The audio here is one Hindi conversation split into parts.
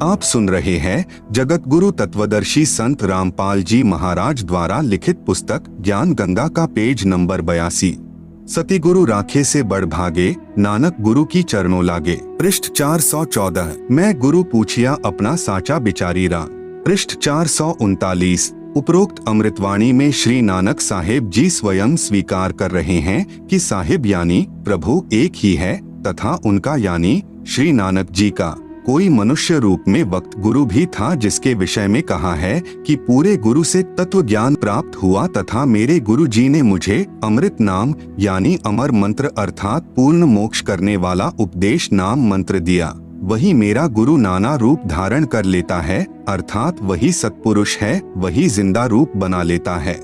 आप सुन रहे हैं जगत गुरु तत्वदर्शी संत रामपाल जी महाराज द्वारा लिखित पुस्तक ज्ञान गंगा का पेज नंबर 82। सतिगुरु राखे से बढ़ भागे, नानक गुरु की चरणों लागे। पृष्ठ 414। मैं गुरु पूछिया अपना साचा बिचारीरा। पृष्ठ 439। उपरोक्त अमृतवाणी में श्री नानक साहेब जी स्वयं स्वीकार कर रहे हैं कि साहिब यानी प्रभु एक ही है तथा उनका यानी श्री नानक जी का कोई मनुष्य रूप में वक्त गुरु भी था, जिसके विषय में कहा है कि पूरे गुरु से तत्व ज्ञान प्राप्त हुआ तथा मेरे गुरु जी ने मुझे अमृत नाम यानी अमर मंत्र अर्थात पूर्ण मोक्ष करने वाला उपदेश नाम मंत्र दिया। वही मेरा गुरु नाना रूप धारण कर लेता है, अर्थात वही सत्पुरुष है, वही जिंदा रूप बना लेता है।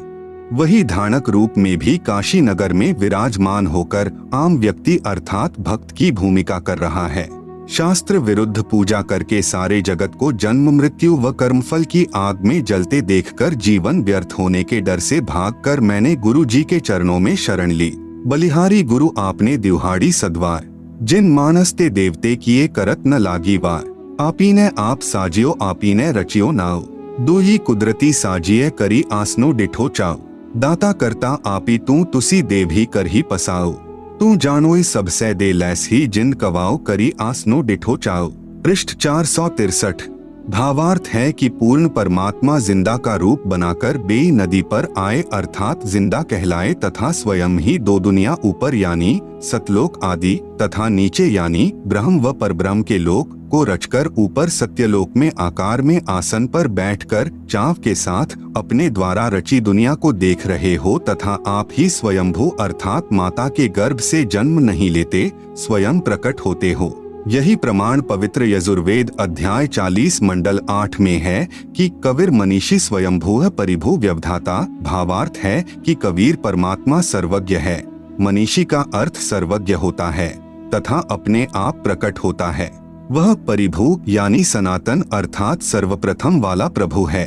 वही धानक रूप में भी काशी नगर में विराजमान होकर आम व्यक्ति अर्थात भक्त की भूमिका कर रहा है। शास्त्र विरुद्ध पूजा करके सारे जगत को जन्म मृत्यु व कर्मफल की आग में जलते देखकर जीवन व्यर्थ होने के डर से भागकर मैंने गुरु जी के चरणों में शरण ली। बलिहारी गुरु आपने दिहाड़ी सदवार, जिन मानस ते देवते किए करत न लागी वार। आपीने आप साजियो आपीने रचियो नाव, दुही कुदरती साजिए करी आसनो डिठो चाव। दाता करता आपी तू तुसी देव ही कर ही पसाओ, तू जानोई सबसे दे लैस ही जिन कवाओ करी आसनो डिठो चाओ। पृष्ठ 463। भावार्थ है कि पूर्ण परमात्मा जिंदा का रूप बनाकर बेई नदी पर आए अर्थात जिंदा कहलाए तथा स्वयं ही दो दुनिया ऊपर यानी सतलोक आदि तथा नीचे यानी ब्रह्म व परब्रह्म के लोक को रचकर ऊपर सत्यलोक में आकार में आसन पर बैठकर चाव के साथ अपने द्वारा रची दुनिया को देख रहे हो तथा आप ही स्वयंभू अर्थात माता के गर्भ से जन्म नहीं लेते, स्वयं प्रकट होते हो। यही प्रमाण पवित्र यजुर्वेद अध्याय 40 मंडल 8 में है कि कबीर मनीषी स्वयंभू परिभू व्यवधाता। भावार्थ है कि कबीर परमात्मा सर्वज्ञ है। मनीषी का अर्थ सर्वज्ञ होता है तथा अपने आप प्रकट होता है। वह परिभू यानी सनातन अर्थात सर्वप्रथम वाला प्रभु है।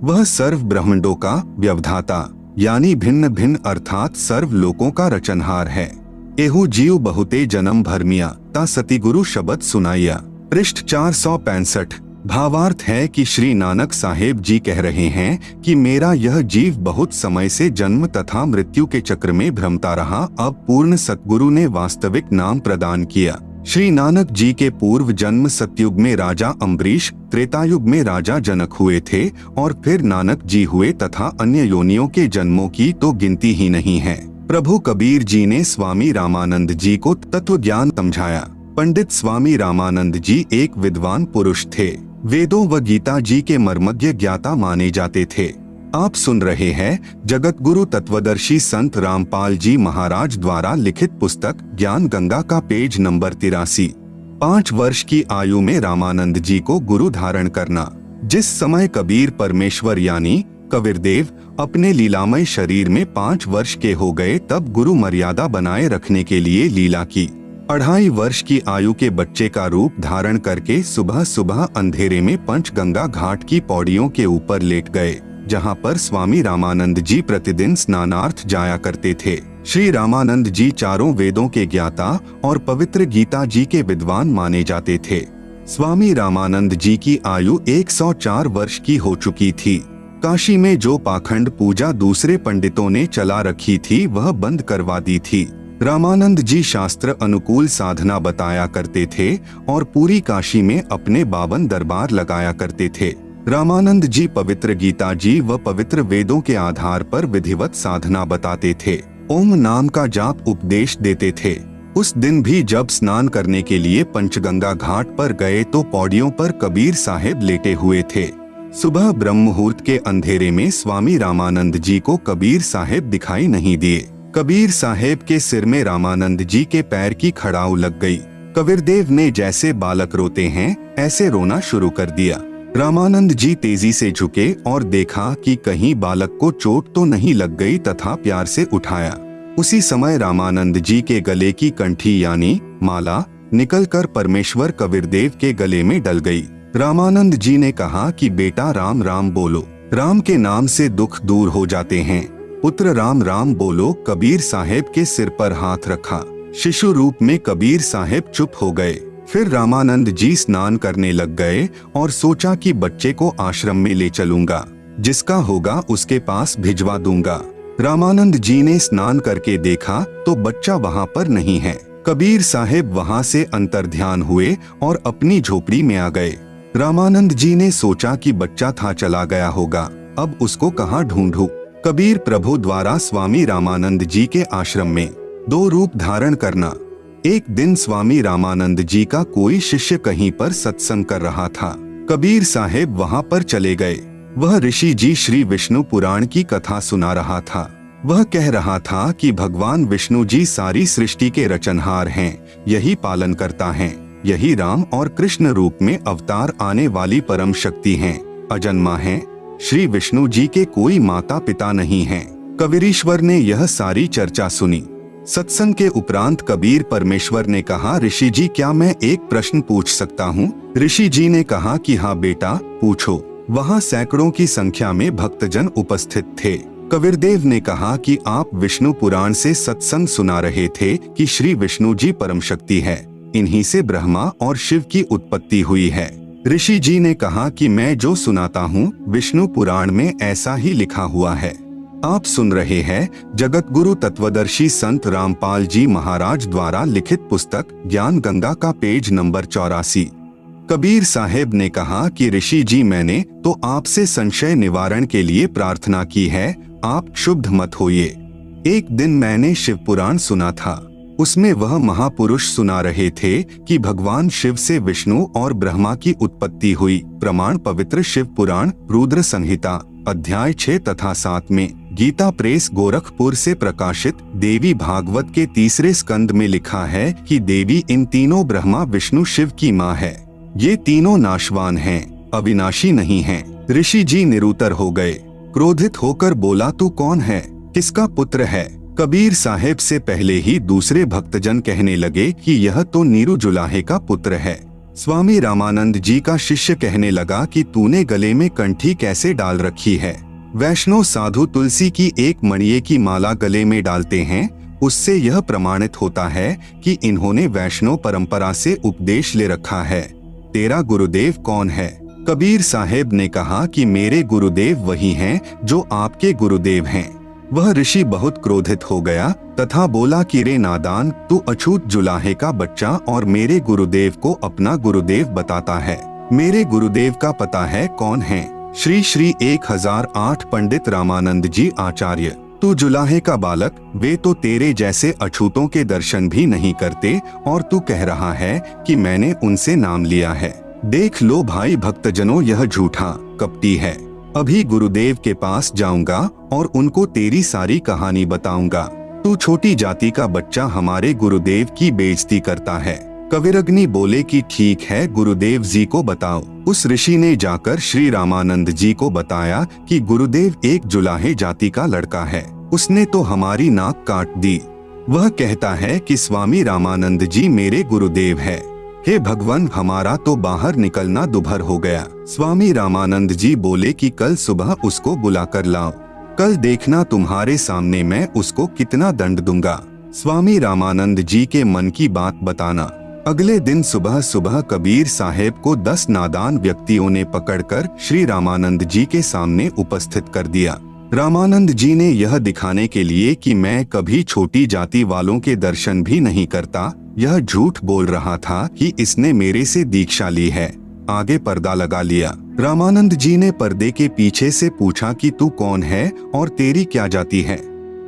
वह सर्व ब्रह्मांडों का व्यवधाता यानी भिन्न भिन्न अर्थात सर्व लोकों का रचनहार है। एहू जीव बहुते जन्म भरमिया ता सतिगुरु शब्द सुनाइया। पृष्ठ 465। भावार्थ है कि श्री नानक साहेब जी कह रहे हैं कि मेरा यह जीव बहुत समय से जन्म तथा मृत्यु के चक्र में भ्रमता रहा, अब पूर्ण सतगुरु ने वास्तविक नाम प्रदान किया। श्री नानक जी के पूर्व जन्म सतयुग में राजा अम्बरीश, त्रेतायुग में राजा जनक हुए थे और फिर नानक जी हुए तथा अन्य योनियों के जन्मों की तो गिनती ही नहीं है। प्रभु कबीर जी ने स्वामी रामानंद जी को तत्व ज्ञान समझाया। पंडित स्वामी रामानंद जी एक विद्वान पुरुष थे, वेदों व गीता जी के मर्मज्ञ ज्ञाता माने जाते थे। आप सुन रहे हैं जगत गुरु तत्वदर्शी संत रामपाल जी महाराज द्वारा लिखित पुस्तक ज्ञान गंगा का पेज नंबर 83। 5 वर्ष की आयु में रामानंद जी को गुरु धारण करना। जिस समय कबीर परमेश्वर यानी कबीरदेव अपने लीलामय शरीर में 5 वर्ष के हो गए, तब गुरु मर्यादा बनाए रखने के लिए लीला की। 2.5 वर्ष की आयु के बच्चे का रूप धारण करके सुबह सुबह अंधेरे में पंचगंगा घाट की पौड़ियों के ऊपर लेट गए, जहां पर स्वामी रामानंद जी प्रतिदिन स्नानार्थ जाया करते थे। श्री रामानंद जी चारों वेदों के ज्ञाता और पवित्र गीता जी के विद्वान माने जाते थे। स्वामी रामानंद जी की आयु 104 वर्ष की हो चुकी थी। काशी में जो पाखंड पूजा दूसरे पंडितों ने चला रखी थी वह बंद करवा दी थी। रामानंद जी शास्त्र अनुकूल साधना बताया करते थे और पूरी काशी में अपने 52 दरबार लगाया करते थे। रामानंद जी पवित्र गीता जी व पवित्र वेदों के आधार पर विधिवत साधना बताते थे। ओम नाम का जाप उपदेश देते थे। उस दिन भी जब स्नान करने के लिए पंचगंगा घाट पर गए तो पौड़ियों पर कबीर साहेब लेटे हुए थे। सुबह ब्रह्म मुहूर्त के अंधेरे में स्वामी रामानंद जी को कबीर साहेब दिखाई नहीं दिए। कबीर साहेब के सिर में रामानंद जी के पैर की खड़ाऊ लग गई। कबीरदेव ने जैसे बालक रोते हैं ऐसे रोना शुरू कर दिया। रामानंद जी तेजी से झुके और देखा कि कहीं बालक को चोट तो नहीं लग गई तथा प्यार से उठाया। उसी समय रामानंद जी के गले की कंठी यानी माला निकलकर परमेश्वर कबीरदेव के गले में डल गई। रामानंद जी ने कहा कि बेटा राम राम बोलो, राम के नाम से दुख दूर हो जाते हैं। पुत्र राम राम बोलो। कबीर साहेब के सिर पर हाथ रखा। शिशु रूप में कबीर साहेब चुप हो गए। फिर रामानंद जी स्नान करने लग गए और सोचा कि बच्चे को आश्रम में ले चलूंगा, जिसका होगा उसके पास भिजवा दूंगा। रामानंद जी ने स्नान करके देखा तो बच्चा वहां पर नहीं है। कबीर साहिब वहां से अंतर्ध्यान हुए और अपनी झोपड़ी में आ गए। रामानंद जी ने सोचा कि बच्चा था चला गया होगा, अब उसको कहाँ ढूंढूं। कबीर प्रभु द्वारा स्वामी रामानंद जी के आश्रम में 2 रूप धारण करना। एक दिन स्वामी रामानंद जी का कोई शिष्य कहीं पर सत्संग कर रहा था। कबीर साहिब वहां पर चले गए। वह ऋषि जी श्री विष्णु पुराण की कथा सुना रहा था। वह कह रहा था कि भगवान विष्णु जी सारी सृष्टि के रचनहार हैं, यही पालन करता है, यही राम और कृष्ण रूप में अवतार आने वाली परम शक्ति हैं, अजन्मा हैं। श्री विष्णु जी के कोई माता पिता नहीं हैं। कबीरेश्वर ने यह सारी चर्चा सुनी। सत्संग के उपरांत कबीर परमेश्वर ने कहा, ऋषि जी क्या मैं एक प्रश्न पूछ सकता हूँ? ऋषि जी ने कहा कि हाँ बेटा पूछो। वहाँ सैकड़ों की संख्या में भक्तजन उपस्थित थे। कबीरदेव ने कहा कि आप विष्णु पुराण से सत्संग सुना रहे थे कि श्री विष्णु जी परम शक्ति है, इन्हीं से ब्रह्मा और शिव की उत्पत्ति हुई है। ऋषि जी ने कहा कि मैं जो सुनाता हूँ विष्णु पुराण में ऐसा ही लिखा हुआ है। आप सुन रहे हैं जगत गुरु तत्वदर्शी संत रामपाल जी महाराज द्वारा लिखित पुस्तक ज्ञान गंगा का पेज नंबर 84। कबीर साहिब ने कहा कि ऋषि जी मैंने तो आपसे संशय निवारण के लिए प्रार्थना की है, आप क्षुब्ध मत होइए। एक दिन मैंने शिव पुराण सुना था। उसमें वह महापुरुष सुना रहे थे कि भगवान शिव से विष्णु और ब्रह्मा की उत्पत्ति हुई। प्रमाण पवित्र शिव पुराण रुद्र संहिता अध्याय 6 तथा 7 में, गीता प्रेस गोरखपुर से प्रकाशित देवी भागवत के 3 स्कंद में लिखा है कि देवी इन तीनों ब्रह्मा विष्णु शिव की माँ है। ये तीनों नाशवान हैं, अविनाशी नहीं हैं। ऋषि जी निरुत्तर हो गए। क्रोधित होकर बोला, तू कौन है, किसका पुत्र है? कबीर साहिब से पहले ही दूसरे भक्तजन कहने लगे कि यह तो नीरू जुलाहे का पुत्र है। स्वामी रामानंद जी का शिष्य कहने लगा कि तूने गले में कंठी कैसे डाल रखी है? वैष्णव साधु तुलसी की एक मणिये की माला गले में डालते हैं, उससे यह प्रमाणित होता है कि इन्होंने वैष्णव परंपरा से उपदेश ले रखा है। तेरा गुरुदेव कौन है? कबीर साहिब ने कहा कि मेरे गुरुदेव वही हैं जो आपके गुरुदेव हैं। वह ऋषि बहुत क्रोधित हो गया तथा बोला कि रे नादान, तू अछूत जुलाहे का बच्चा और मेरे गुरुदेव को अपना गुरुदेव बताता है। मेरे गुरुदेव का पता है कौन है? श्री श्री 1008 पंडित रामानंद जी आचार्य। तू जुलाहे का बालक, वे तो तेरे जैसे अछूतों के दर्शन भी नहीं करते और तू कह रहा है कि मैंने उनसे नाम लिया है। देख लो भाई भक्तजनों, यह झूठा कपटी है। अभी गुरुदेव के पास जाऊंगा और उनको तेरी सारी कहानी बताऊंगा। तू छोटी जाति का बच्चा हमारे गुरुदेव की बेइज्जती करता है। कविरग्नि बोले कि ठीक है, गुरुदेव जी को बताओ। उस ऋषि ने जाकर श्री रामानंद जी को बताया कि गुरुदेव एक जुलाहे जाति का लड़का है, उसने तो हमारी नाक काट दी। वह कहता है कि स्वामी रामानंद जी मेरे गुरुदेव है। हे भगवान, हमारा तो बाहर निकलना दुभर हो गया। स्वामी रामानंद जी बोले कि कल सुबह उसको बुला कर लाओ, कल देखना तुम्हारे सामने मैं उसको कितना दंड दूंगा। स्वामी रामानंद जी के मन की बात बताना। अगले दिन सुबह सुबह कबीर साहेब को 10 नादान व्यक्तियों ने पकड़कर श्री रामानंद जी के सामने उपस्थित कर दिया। रामानंद जी ने यह दिखाने के लिए कि मैं कभी छोटी जाति वालों के दर्शन भी नहीं करता, यह झूठ बोल रहा था कि इसने मेरे से दीक्षा ली है, आगे पर्दा लगा लिया। रामानंद जी ने पर्दे के पीछे से पूछा कि तू कौन है और तेरी क्या जाति है,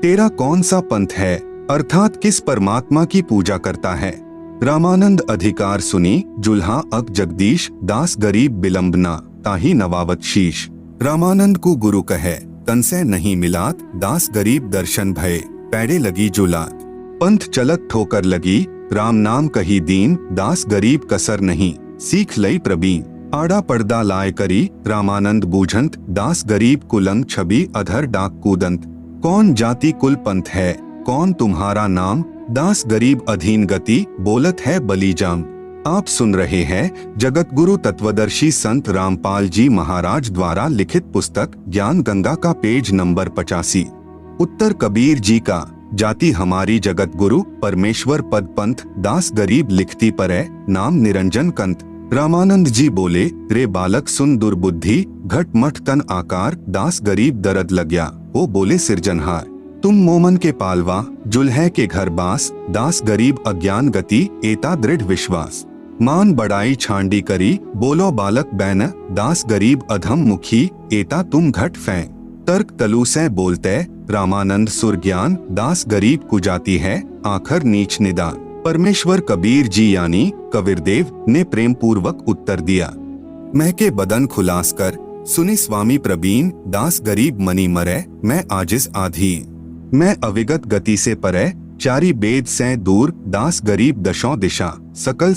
तेरा कौन सा पंथ है, अर्थात किस परमात्मा की पूजा करता है। रामानंद अधिकार सुनी, जुल्हा अक जगदीश दास गरीब बिलंबना ताही नवावत शीश। रामानंद को गुरु कहे तन से नहीं मिलात, दास गरीब दर्शन भय पैड़े लगी जुलात। पंथ चलत ठोकर लगी, राम नाम कही दीन, दास गरीब कसर नहीं सीख लई प्रवीण। आड़ा पर्दा लाए करी, रामानंद बूझंत, दास गरीब कुलंग छवि अधर डाक कूदंत। कौन जाति कुल पंथ है, कौन तुम्हारा नाम, दास गरीब अधीन गति, बोलत है बलीजाम। आप सुन रहे हैं जगत गुरु तत्वदर्शी संत रामपाल जी महाराज द्वारा लिखित पुस्तक ज्ञान गंगा का पेज नंबर 85। उत्तर कबीर जी का, जाति हमारी जगत गुरु परमेश्वर पद पंथ दास गरीब लिखती पर है नाम निरंजन कंत। रामानंद जी बोले, रे बालक सुन दुर्बुद्धि घट मठ तन आकार दास गरीब दर्द लग्या। वो बोले सिरजनहार तुम मोमन के पालवा जुल्हे के घर बास दास गरीब अज्ञान गति एता दृढ़ विश्वास। मान बड़ाई छांडी करी बोलो बालक बैन दास गरीब अधम मुखी एता तुम घट फैं। तर्क तलु से बोलते रामानंद सुर ज्ञान दास गरीब कुजाती है आखर नीच निदान। परमेश्वर कबीर जी यानी कबीरदेव ने प्रेम पूर्वक उत्तर दिया। महके बदन खुलास कर सुनी स्वामी प्रवीण दास गरीब मनी मरे मैं आजिज आधी। मैं अविगत गति से परे चारी बेद से दूर दास गरीब दशों दिशा सकल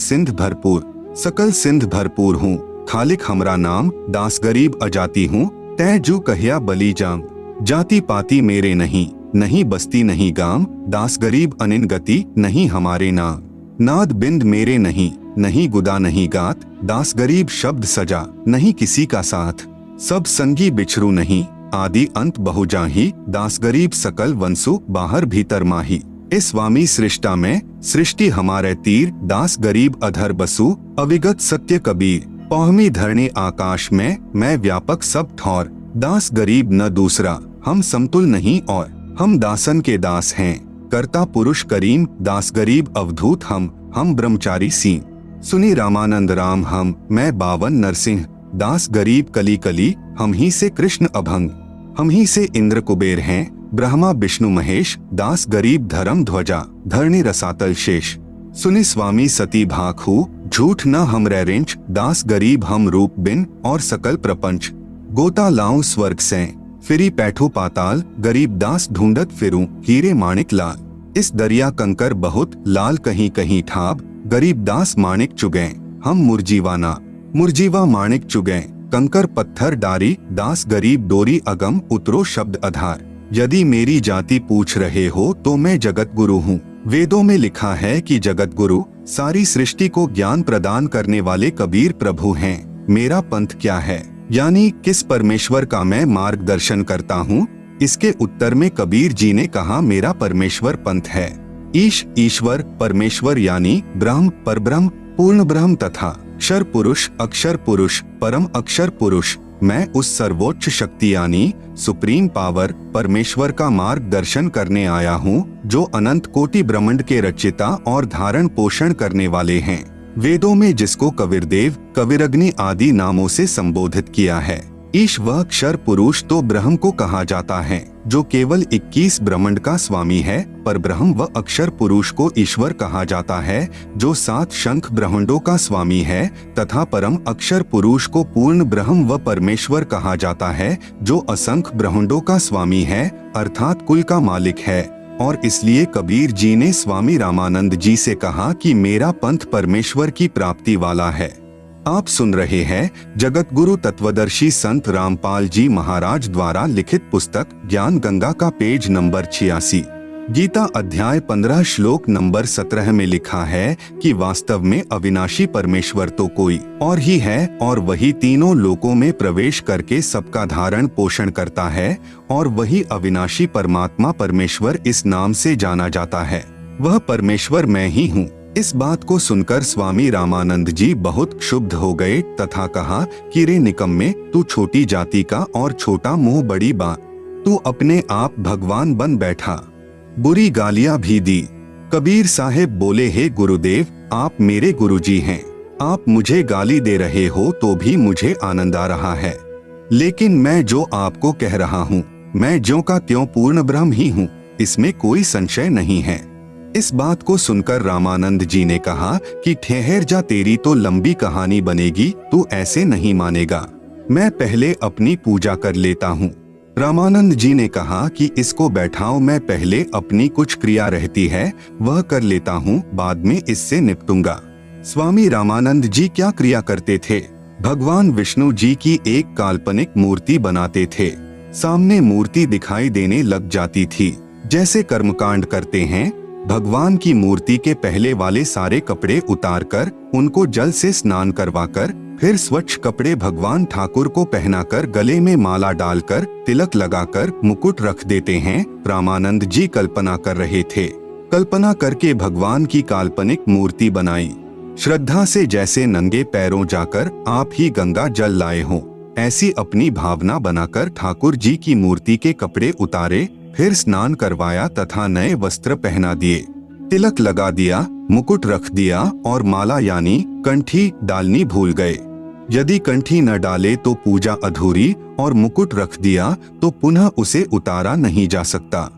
सिंध भरपूर हूँ खालिक हमरा नाम दास गरीब अजाती हूँ तै जू कहिया बली जाम। जाति पाती मेरे नहीं बस्ती नहीं गाम दास गरीब अनिन गति नहीं हमारे नाम। नाद बिंद मेरे नहीं गुदा नहीं गात दास गरीब शब्द सजा नहीं किसी का साथ। सब संगी बिछरू नहीं आदि अंत बहुजाही दास गरीब सकल वंसु बाहर भीतर माही। इस स्वामी सृष्टा में सृष्टि हमारे तीर दास गरीब अधर बसु अविगत सत्य कबीर। पौहमी धरणी आकाश में मैं व्यापक सब ठौर दास गरीब न दूसरा हम समतुल नहीं और। हम दासन के दास हैं कर्ता पुरुष करीम दास गरीब अवधूत हम ब्रह्मचारी सी। सुनी रामानंद राम हम मैं बावन नरसिंह दास गरीब कली कली हम ही से कृष्ण अभंग। हम ही से इंद्र कुबेर हैं ब्रह्मा विष्णु महेश दास गरीब धर्म ध्वजा धरणी रसातल शेष। सुनी स्वामी सती भाखू झूठ न हम रेंच दास गरीब हम रूप बिन और सकल प्रपंच। गोता लाऊं स्वर्ग से फिरी पैठू पाताल गरीब दास ढूंढत फिरूं हीरे माणिक लाल। इस दरिया कंकर बहुत लाल कहीं कहीं ठाब गरीब दास माणिक चुगे हम मुरजीवा माणिक चुगे कंकर पत्थर डारी दास गरीब डोरी अगम उतरो शब्द आधार। यदि मेरी जाति पूछ रहे हो तो मैं जगत गुरु हूँ। वेदों में लिखा है कि जगत गुरु सारी सृष्टि को ज्ञान प्रदान करने वाले कबीर प्रभु हैं। मेरा पंथ क्या है यानी किस परमेश्वर का मैं मार्गदर्शन करता हूँ। इसके उत्तर में कबीर जी ने कहा मेरा परमेश्वर पंथ है। ईश्वर परमेश्वर यानी ब्रह्म परब्रह्म पूर्ण ब्रह्म तथा अक्षर पुरुष परम अक्षर पुरुष। मैं उस सर्वोच्च शक्ति यानी सुप्रीम पावर परमेश्वर का मार्गदर्शन करने आया हूँ जो अनंत कोटि ब्रह्मांड के रचयिता और धारण पोषण करने वाले हैं। वेदों में जिसको कबीरदेव कबीरग्नि आदि नामों से संबोधित किया है। ईश व अक्षर पुरुष तो ब्रह्म को कहा जाता है जो केवल 21 ब्रह्मांड का स्वामी है। पर ब्रह्म व अक्षर पुरुष को ईश्वर कहा जाता है जो 7 शंख ब्रह्मांडों का स्वामी है तथा परम अक्षर पुरुष को पूर्ण ब्रह्म व परमेश्वर कहा जाता है जो असंख्य ब्रह्मांडों का स्वामी है अर्थात कुल का मालिक है। और इसलिए कबीर जी ने स्वामी रामानंद जी से कहा कि मेरा पंथ परमेश्वर की प्राप्ति वाला है। आप सुन रहे हैं जगत गुरु तत्वदर्शी संत रामपाल जी महाराज द्वारा लिखित पुस्तक ज्ञान गंगा का पेज नंबर 86। गीता अध्याय 15 श्लोक नंबर 17 में लिखा है कि वास्तव में अविनाशी परमेश्वर तो कोई और ही है और वही तीनों लोकों में प्रवेश करके सबका धारण पोषण करता है और वही अविनाशी परमात्मा परमेश्वर इस नाम से जाना जाता है। वह परमेश्वर मैं ही हूँ। इस बात को सुनकर स्वामी रामानंद जी बहुत क्षुब्ध हो गए तथा कहा कि रे निकम्मे तू छोटी जाति का और छोटा मुंह बड़ी बात, तू अपने आप भगवान बन बैठा। बुरी गालियां भी दी। कबीर साहेब बोले हे गुरुदेव आप मेरे गुरुजी हैं, आप मुझे गाली दे रहे हो तो भी मुझे आनंद आ रहा है, लेकिन मैं जो आपको कह रहा हूँ मैं ज्यों का त्यों पूर्ण ब्रह्म ही हूँ, इसमें कोई संशय नहीं है। इस बात को सुनकर रामानंद जी ने कहा कि ठहर जा, तेरी तो लंबी कहानी बनेगी, तू ऐसे नहीं मानेगा, मैं पहले अपनी पूजा कर लेता हूँ। रामानंद जी ने कहा कि इसको बैठाओ, मैं पहले अपनी कुछ क्रिया रहती है वह कर लेता हूँ, बाद में इससे निपटूंगा। स्वामी रामानंद जी क्या क्रिया करते थे? भगवान विष्णु जी की एक काल्पनिक मूर्ति बनाते थे। सामने मूर्ति दिखाई देने लग जाती थी। जैसे कर्मकांड करते हैं, भगवान की मूर्ति के पहले वाले सारे कपड़े उतारकर उनको जल से स्नान करवाकर फिर स्वच्छ कपड़े भगवान ठाकुर को पहनाकर गले में माला डालकर तिलक लगाकर मुकुट रख देते हैं। रामानंद जी कल्पना कर रहे थे। कल्पना करके भगवान की काल्पनिक मूर्ति बनाई। श्रद्धा से जैसे नंगे पैरों जाकर आप ही गंगा जल लाए हों, ऐसी अपनी भावना बनाकर ठाकुर जी की मूर्ति के कपड़े उतारे, फिर स्नान करवाया तथा नए वस्त्र पहना दिए, तिलक लगा दिया, मुकुट रख दिया और माला यानी कंठी डालनी भूल गए। यदि कंठी न डाले तो पूजा अधूरी और मुकुट रख दिया तो पुनः उसे उतारा नहीं जा सकता।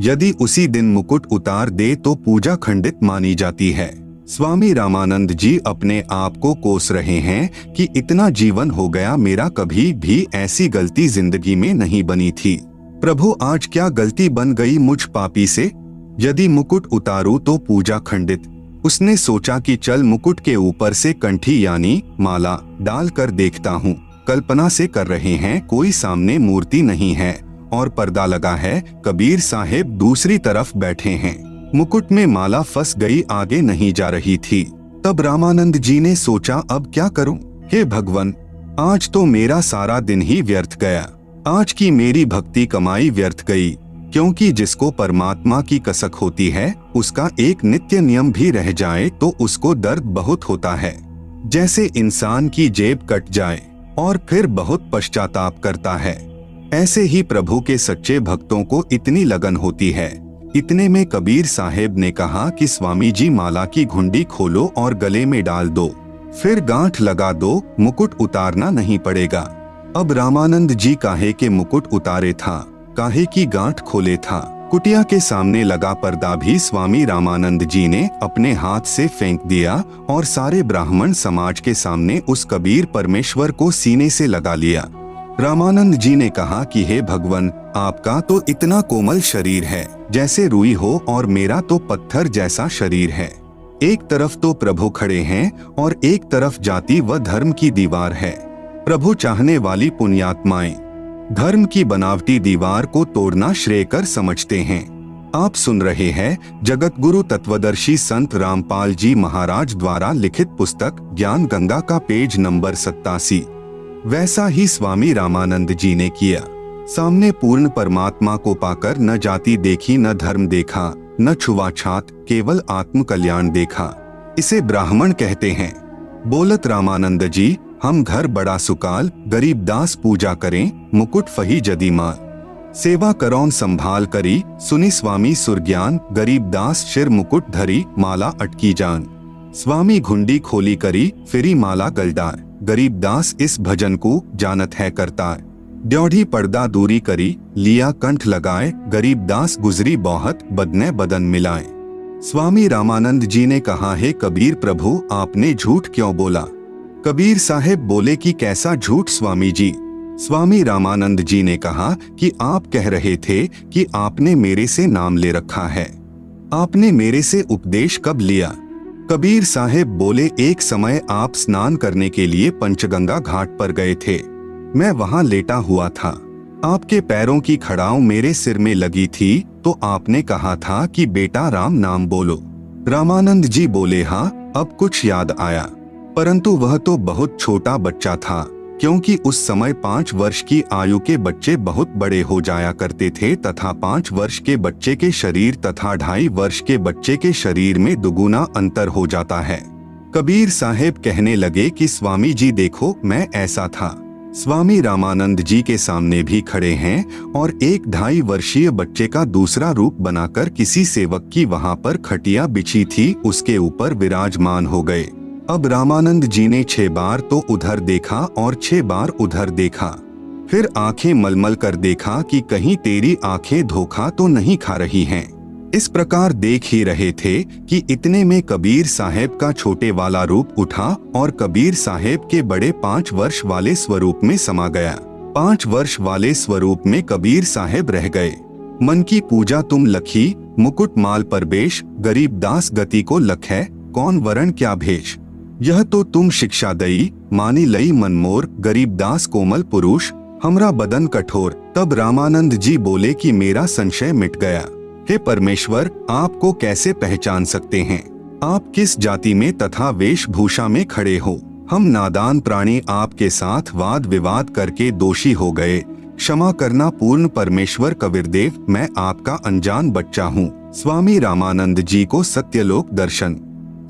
यदि उसी दिन मुकुट उतार दे तो पूजा खंडित मानी जाती है। स्वामी रामानंद जी अपने आप को कोस रहे हैं कि इतना जीवन हो गया, मेरा कभी भी ऐसी गलती जिंदगी में नहीं बनी थी। प्रभु आज क्या गलती बन गई मुझ पापी से? यदि मुकुट उतारूं तो पूजा खंडित। उसने सोचा कि चल मुकुट के ऊपर से कंठी यानी माला डाल कर देखता हूँ। कल्पना से कर रहे हैं, कोई सामने मूर्ति नहीं है और पर्दा लगा है। कबीर साहेब दूसरी तरफ बैठे हैं। मुकुट में माला फंस गई, आगे नहीं जा रही थी। तब रामानंद जी ने सोचा, अब क्या करूं? हे भगवान, आज तो मेरा सारा दिन ही व्यर्थ गया। आज की मेरी भक्ति कमाई व्यर्थ गई, क्योंकि जिसको परमात्मा की कसक होती है उसका एक नित्य नियम भी रह जाए तो उसको दर्द बहुत होता है। जैसे इंसान की जेब कट जाए और फिर बहुत पश्चाताप करता है, ऐसे ही प्रभु के सच्चे भक्तों को इतनी लगन होती है। इतने में कबीर साहेब ने कहा कि स्वामी जी माला की घुंडी खोलो और गले में डाल दो, फिर गांठ लगा दो, मुकुट उतारना नहीं पड़ेगा। अब रामानंद जी काहे के मुकुट उतारे था, काहे की गांठ खोले था। कुटिया के सामने लगा पर्दा भी स्वामी रामानंद जी ने अपने हाथ से फेंक दिया और सारे ब्राह्मण समाज के सामने उस कबीर परमेश्वर को सीने से लगा लिया। रामानंद जी ने कहा कि हे भगवान, आपका तो इतना कोमल शरीर है जैसे रुई हो और मेरा तो पत्थर जैसा शरीर है। एक तरफ तो प्रभु खड़े हैं और एक तरफ जाति व धर्म की दीवार है। प्रभु चाहने वाली पुण्यात्माएं धर्म की बनावटी दीवार को तोड़ना श्रेयकर समझते हैं। आप सुन रहे हैं जगत गुरु तत्वदर्शी संत रामपाल जी महाराज द्वारा लिखित पुस्तक ज्ञान गंगा का पेज नंबर 87। वैसा ही स्वामी रामानंद जी ने किया। सामने पूर्ण परमात्मा को पाकर न जाति देखी, न धर्म देखा, न छुआछात, केवल आत्म कल्याण देखा। इसे ब्राह्मण कहते हैं। बोलत रामानंद जी, हम घर बड़ा सुकाल, गरीब दास पूजा करें, मुकुट फही जदी माल। सेवा करौन संभाल करी, सुनी स्वामी सुरज्ञान, गरीब दास शिर मुकुट धरी, माला अटकी जान। स्वामी घुंडी खोली करी, फिरी माला गलडार, गरीब दास इस भजन को जानत है करतार। ड्योढ़ी पर्दा दूरी करी, लिया कंठ लगाए, गरीब दास गुजरी बहुत, बदने बदन मिलाए। स्वामी रामानंद जी ने कहा, है कबीर प्रभु, आपने झूठ क्यों बोला? कबीर साहेब बोले कि कैसा झूठ स्वामी जी? स्वामी रामानंद जी ने कहा कि आप कह रहे थे कि आपने मेरे से नाम ले रखा है। आपने मेरे से उपदेश कब लिया? कबीर साहेब बोले, एक समय आप स्नान करने के लिए पंचगंगा घाट पर गए थे। मैं वहां लेटा हुआ था। आपके पैरों की खड़ाऊ मेरे सिर में लगी थी तो आपने कहा था कि बेटा राम नाम बोलो। रामानंद जी बोले, हाँ अब कुछ याद आया, परंतु वह तो बहुत छोटा बच्चा था, क्योंकि उस समय 5 वर्ष की आयु के बच्चे बहुत बड़े हो जाया करते थे तथा 5 वर्ष के बच्चे के शरीर तथा 2.5 वर्ष के बच्चे के शरीर में दुगुना अंतर हो जाता है। कबीर साहेब कहने लगे कि स्वामी जी देखो, मैं ऐसा था। स्वामी रामानंद जी के सामने भी खड़े हैं और एक 2.5 वर्षीय बच्चे का दूसरा रूप बनाकर किसी सेवक की वहां पर खटिया बिछी थी उसके ऊपर विराजमान हो गए। अब रामानंद जी ने 6 बार तो उधर देखा और 6 बार उधर देखा, फिर आंखें मलमल कर देखा कि कहीं तेरी आंखें धोखा तो नहीं खा रही हैं। इस प्रकार देख ही रहे थे कि इतने में कबीर साहेब का छोटे वाला रूप उठा और कबीर साहेब के बड़े 5 वर्ष वाले स्वरूप में समा गया। 5 वर्ष वाले स्वरूप में कबीर साहेब रह गए। मन की पूजा तुम लखी, मुकुट माल पर बेश, गरीब दास गति को लख है, कौन वरण क्या भेष। यह तो तुम शिक्षा दई, मानी लई मनमोर, गरीब दास कोमल पुरुष, हमरा बदन कठोर। तब रामानंद जी बोले कि मेरा संशय मिट गया। हे परमेश्वर, आपको कैसे पहचान सकते हैं? आप किस जाति में तथा वेशभूषा में खड़े हो? हम नादान प्राणी आपके साथ वाद विवाद करके दोषी हो गए, क्षमा करना पूर्ण परमेश्वर कबीरदेव, मैं आपका अनजान बच्चा हूँ। स्वामी रामानंद जी को सत्यलोक दर्शन।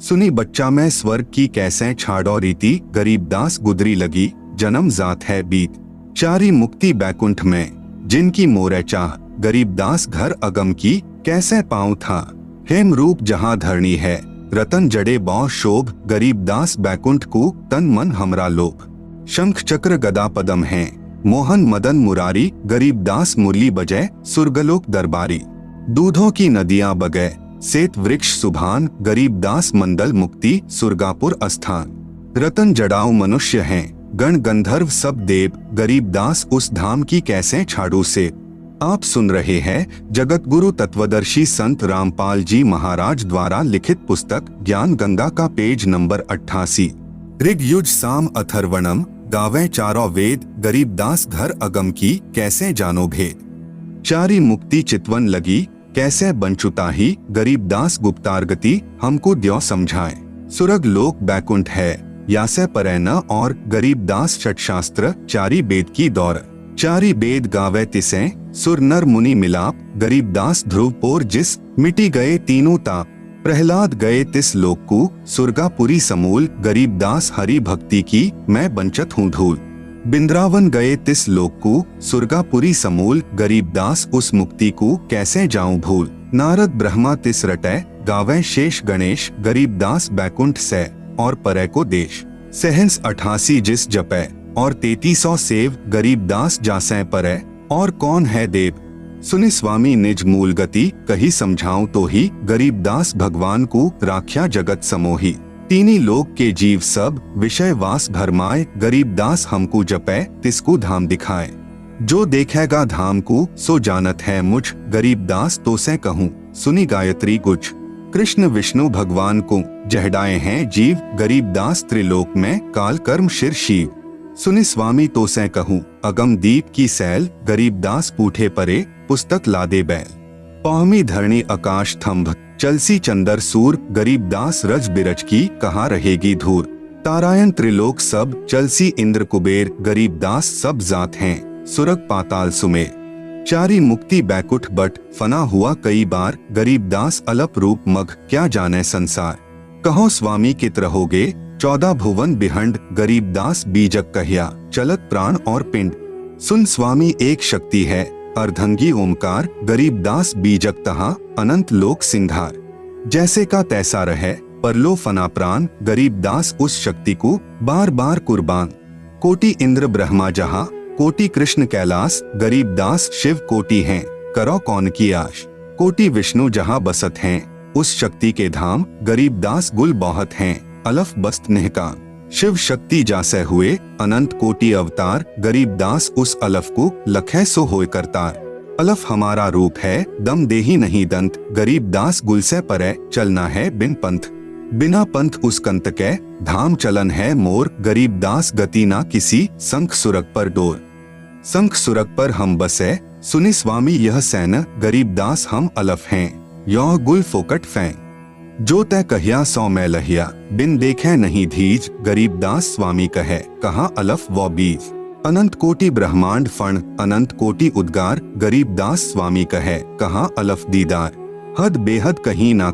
सुनी बच्चा मैं स्वर्ग की कैसे छाड़ो रीति, गरीबदास गुदरी लगी जन्म जात है बीत। चारी मुक्ति बैकुंठ में जिनकी मोरे चाह, गरीबदास घर अगम की कैसे पाऊं था। हेम रूप जहाँ धरणी है रतन जड़े बौ शोभ, गरीबदास बैकुंठ को तन मन हमरा लोभ। शंख चक्र गदा पदम है मोहन मदन मुरारी, गरीबदास मुरली बजय सुरगलोक दरबारी। दूधों की नदियां बगै सेत वृक्ष सुभान, गरीबदास मंडल मुक्ति सुरगापुर अस्थान। रतन जड़ाऊ मनुष्य हैं गण गंधर्व सब देव, गरीबदास उस धाम की कैसे छाड़ू से। आप सुन रहे हैं जगत गुरु तत्वदर्शी संत रामपाल जी महाराज द्वारा लिखित पुस्तक ज्ञान गंगा का पेज नंबर 88। ऋग युज साम अथर्वणम गावे चारों वेद, गरीबदास घर अगम की कैसे जानो भेद। चारी मुक्ति चितवन लगी कैसे बंचुताही, गरीबदास गुप्तारगति हमको द्यो समझाए। सुरग लोक बैकुंठ है यासे परै न और, गरीबदास षटशास्त्र चारी वेद की दौर। चारी वेद गावे तिसे सुर नर मुनि मिलाप, गरीबदास ध्रुव पोर जिस मिटी गए तीनों ताप। प्रहलाद गए तिस लोक को सुरगापुरी समूल, गरीबदास हरि भक्ति की मैं बंचत हूँ धूल। बिंद्रावन गए तिस लोक को सुरगापुरी समूल, गरीबदास उस मुक्ति को कैसे जाऊं भूल। नारद ब्रह्मा तिस रटै गावे शेष गणेश, गरीबदास बैकुंठ से और परै को देश। सहंस 88 जिस जपै और 3300 सेव, गरीबदास जासै परै और कौन है देव। सुनि स्वामी निज मूल गति कही समझाऊं तो ही, गरीबदास भगवान को राख्या जगत समोही। तीनी लोक के जीव सब विषय वास भरमाए, गरीबदास हमको जपै तिसको धाम दिखाए। जो देखेगा धाम को सो जानत है मुझ, गरीबदास तो से कहूँ सुनी गायत्री गुज। कृष्ण विष्णु भगवान को जहडाए हैं जीव, गरीबदास त्रिलोक में काल कर्म शिर शिव। सुनि स्वामी तो से कहूँ अगम दीप की सैल, गरीबदास पूठे परे पुस्तक लादे बैल। पौहमी धरणी आकाश थंभ चलसी चंदर सूर, गरीबदास रज बिरज की कहाँ रहेगी धूर। तारायण त्रिलोक सब चलसी इंद्र कुबेर, गरीबदास सब जात हैं सुरग पाताल सुमेर। चारी मुक्ति बैकुंठ बट फना हुआ कई बार, गरीबदास अलप रूप मग क्या जाने संसार। कहो स्वामी कित रहोगे 14 भुवन बिहंड, गरीबदास बीजक कहिया चलत प्राण और पिंड। सुन स्वामी एक शक्ति है अर्धंगी ओमकार, गरीबदास बीजक तहा अनंत लोक सिंघार। जैसे का तैसा रहे परलो फना प्राण, गरीबदास उस शक्ति को बार बार कुर्बान। कोटि इंद्र ब्रह्मा जहाँ कोटि कृष्ण कैलाश, गरीबदास शिव कोटि हैं करो कौन की आश। कोटि विष्णु जहाँ बसत हैं उस शक्ति के धाम, गरीबदास गुल बहुत हैं अलफ बस्त निहकाम। शिव शक्ति जासे हुए अनंत कोटि अवतार, गरीबदास उस अलफ को लखै सो होय करतार। अलफ हमारा रूप है दम देही नहीं दंत, गरीबदास गुल से परै चलना है बिन पंथ। बिना पंथ उस कंत के धाम चलन है मोर, गरीबदास गति ना किसी शंख सुरग पर डोर। शंख सुरग पर हम बसे सुनि स्वामी यह सैन, गरीबदास हम अलफ हैं यह गुल फोकट फैं। जो तय कहिया सौ मैं लहिया बिन देखे नहीं धीज, गरीबदास स्वामी कहे कहाँ अलफ वो बीज। अनंत कोटि ब्रह्मांड फण अनंत कोटि उद्गार, गरीबदास स्वामी कहे कहाँ अलफ दीदार। हद बेहद कहीं ना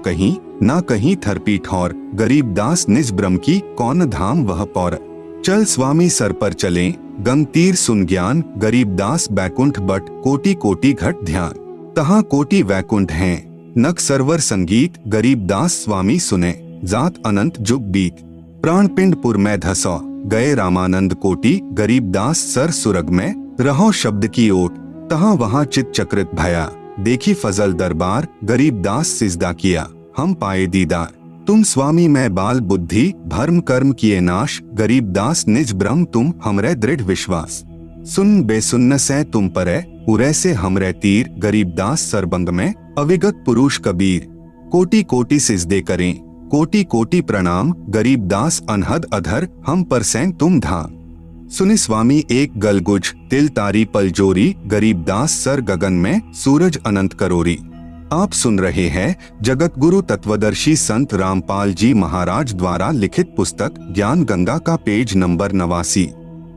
कहीं थरपी ठौर, गरीबदास निज ब्रह्म की कौन धाम वह पौर। चल स्वामी सर पर चले गंग तीर सुन ज्ञान, गरीबदास बैकुंठ बट कोटि कोटि घट ध्यान। तहाँ कोटि वैकुंठ हैं नक सरवर संगीत, गरीबदास स्वामी सुने जात अनंत जुग बीत। प्राण पिंडपुर में धसो गए रामानंद कोटि, गरीबदास सर सुरग में रहो शब्द की ओट। तहाँ वहाँ चित चक्रित भया देखी फजल दरबार, गरीबदास सिजदा किया हम पाए दीदार। तुम स्वामी मैं बाल बुद्धि भर्म कर्म किए नाश, गरीबदास निज ब्रह्म तुम हमरे दृढ़ विश्वास। सुन बेसुन्न से तुम परे उरे से हमरे तीर, गरीबदास सरबंग में अविगत पुरुष कबीर। कोटि कोटि सिजदे करें कोटि कोटि प्रणाम, गरीबदास अनहद अधर हम पर सैं तुम धाम। सुनि स्वामी एक गलगुज तिल तारी पलजोरी, गरीबदास सर गगन में सूरज अनंत करोरी। आप सुन रहे हैं जगत गुरु तत्वदर्शी संत रामपाल जी महाराज द्वारा लिखित पुस्तक ज्ञान गंगा का पेज नंबर 89।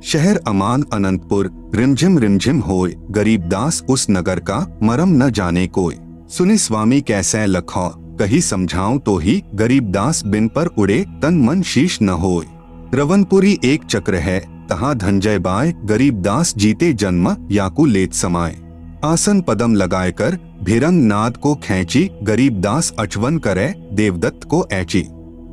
शहर अमान अनंतपुर, रिमझिम होय, गरीबदास उस नगर का मरम न जाने कोय। सुनि स्वामी कैसे लखो, कही समझाऊं तो ही, गरीबदास बिन पर उड़े तन मन शीश न होय। रवनपुरी एक चक्र है, तहाँ धनजय बाय, गरीबदास जीते जन्म याकू लेत समाये। आसन पदम लगाए कर भिरंग नाद को खैंची, गरीबदास अचवन करे देवदत्त को ऐची।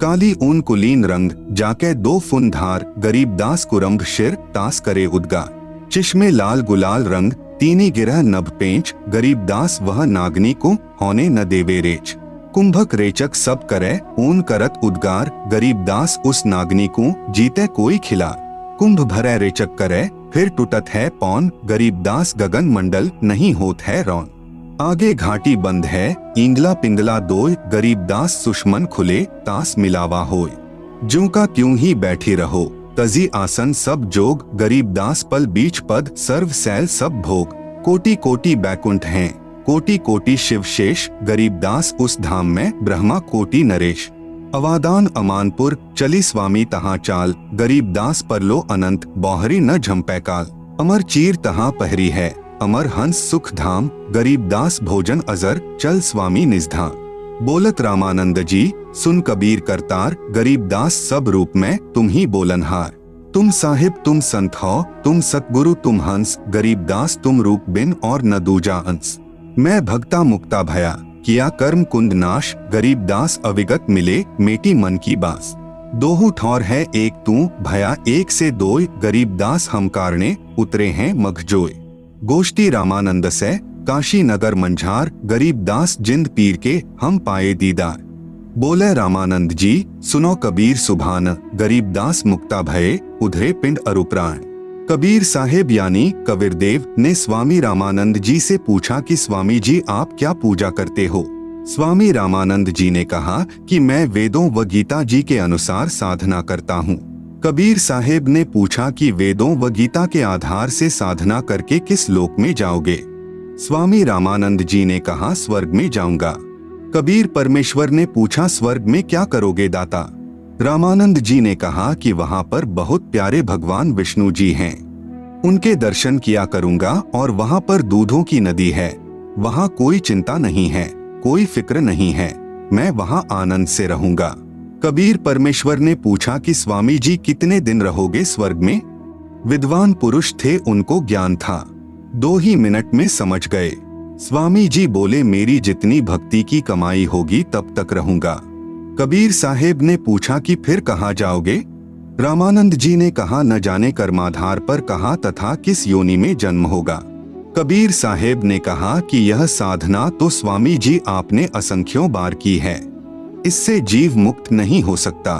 काली ऊन कुलीन रंग जाके दो फुन धार, गरीबदास कुरम्भ शिर तास करे उद्गार। चिश्मे लाल गुलाल रंग तीनी गिरह नभ पेंच, गरीबदास वह नागनी को होने न देवे रेच। कुंभक रेचक सब करे ऊन करत उद्गार, गरीबदास उस नागनी को जीते कोई खिला। कुंभ भरे रेचक करे फिर टूटत है पौन, गरीबदास गगन मंडल नहीं होत है रौन। आगे घाटी बंद है इंगला पिंगला दोय, गरीबदास सुषमन खुले तास मिलावा होय। ज्यों का त्यों ही बैठी रहो तजी आसन सब जोग, गरीबदास पल बीच पद सर्व सैल सब भोग। कोटि कोटि बैकुंठ हैं कोटि कोटि शिव शेष, गरीबदास उस धाम में ब्रह्मा कोटि नरेश। अवादान अमानपुर चली स्वामी तहाँ चाल, गरीबदास परलो अनंत बौहरी न झम्पै काल। अमर चीर तहाँ पहरी है अमर हंस सुख धाम, गरीबदास भोजन अजर चल स्वामी निजधाम। बोलत रामानंद जी सुन कबीर करतार, गरीबदास सब रूप में तुम ही बोलनहार। तुम साहिब तुम संत हो तुम सतगुरु तुम हंस, गरीबदास तुम रूप बिन और न दूजा अंश। मैं भक्ता मुक्ता भया किया कर्म कुंद नाश, गरीबदास अविगत मिले मेटी मन की बास। दोहु ठौर है एक तू भया एक से दोय, गरीबदास हम कारणे उतरे हैं मखजोय। गोष्ठी रामानंद से काशी नगर मंझार, गरीबदास जिंद पीर के हम पाए दीदार। बोले रामानंद जी सुनो कबीर सुभान, गरीबदास मुक्ता भये उधरे पिंड अरुप्राण। कबीर साहेब यानी कबीरदेव ने स्वामी रामानंद जी से पूछा कि स्वामी जी आप क्या पूजा करते हो। स्वामी रामानंद जी ने कहा कि मैं वेदों व गीता जी के अनुसार साधना करता हूँ। कबीर साहेब ने पूछा कि वेदों व गीता के आधार से साधना करके किस लोक में जाओगे। स्वामी रामानंद जी ने कहा स्वर्ग में जाऊंगा। कबीर परमेश्वर ने पूछा स्वर्ग में क्या करोगे दाता। रामानंद जी ने कहा कि वहां पर बहुत प्यारे भगवान विष्णु जी हैं, उनके दर्शन किया करूंगा और वहां पर दूधों की नदी है, वहां कोई चिंता नहीं है, कोई फिक्र नहीं है, मैं वहां आनंद से रहूंगा। कबीर परमेश्वर ने पूछा कि स्वामी जी कितने दिन रहोगे स्वर्ग में। विद्वान पुरुष थे, उनको ज्ञान था, 2 ही मिनट में समझ गए। स्वामी जी बोले मेरी जितनी भक्ति की कमाई होगी तब तक रहूंगा। कबीर साहेब ने पूछा कि फिर कहाँ जाओगे। रामानंद जी ने कहा न जाने कर्माधार पर कहा तथा किस योनि में जन्म होगा। कबीर साहेब ने कहा कि यह साधना तो स्वामी जी आपने असंख्यों बार की है, इससे जीव मुक्त नहीं हो सकता।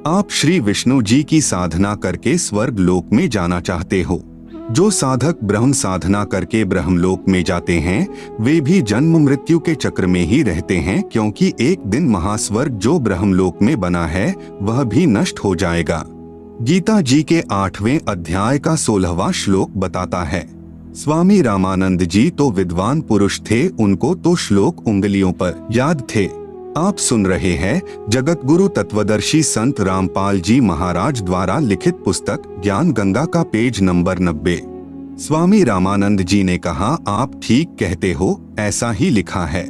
आप श्री विष्णु जी की साधना करके स्वर्ग लोक में जाना चाहते हो। जो साधक ब्रह्म साधना करके ब्रह्मलोक में जाते हैं वे भी जन्म मृत्यु के चक्र में ही रहते हैं, क्योंकि एक दिन महास्वर्ग जो ब्रह्मलोक में बना है वह भी नष्ट हो जाएगा। गीता जी के 8वें अध्याय का 16वां श्लोक बताता है। स्वामी रामानंद जी तो विद्वान पुरुष थे, उनको तो श्लोक उंगलियों पर याद थे। आप सुन रहे हैं जगत गुरु तत्वदर्शी संत रामपाल जी महाराज द्वारा लिखित पुस्तक ज्ञान गंगा का पेज नंबर 90। स्वामी रामानंद जी ने कहा आप ठीक कहते हो, ऐसा ही लिखा है।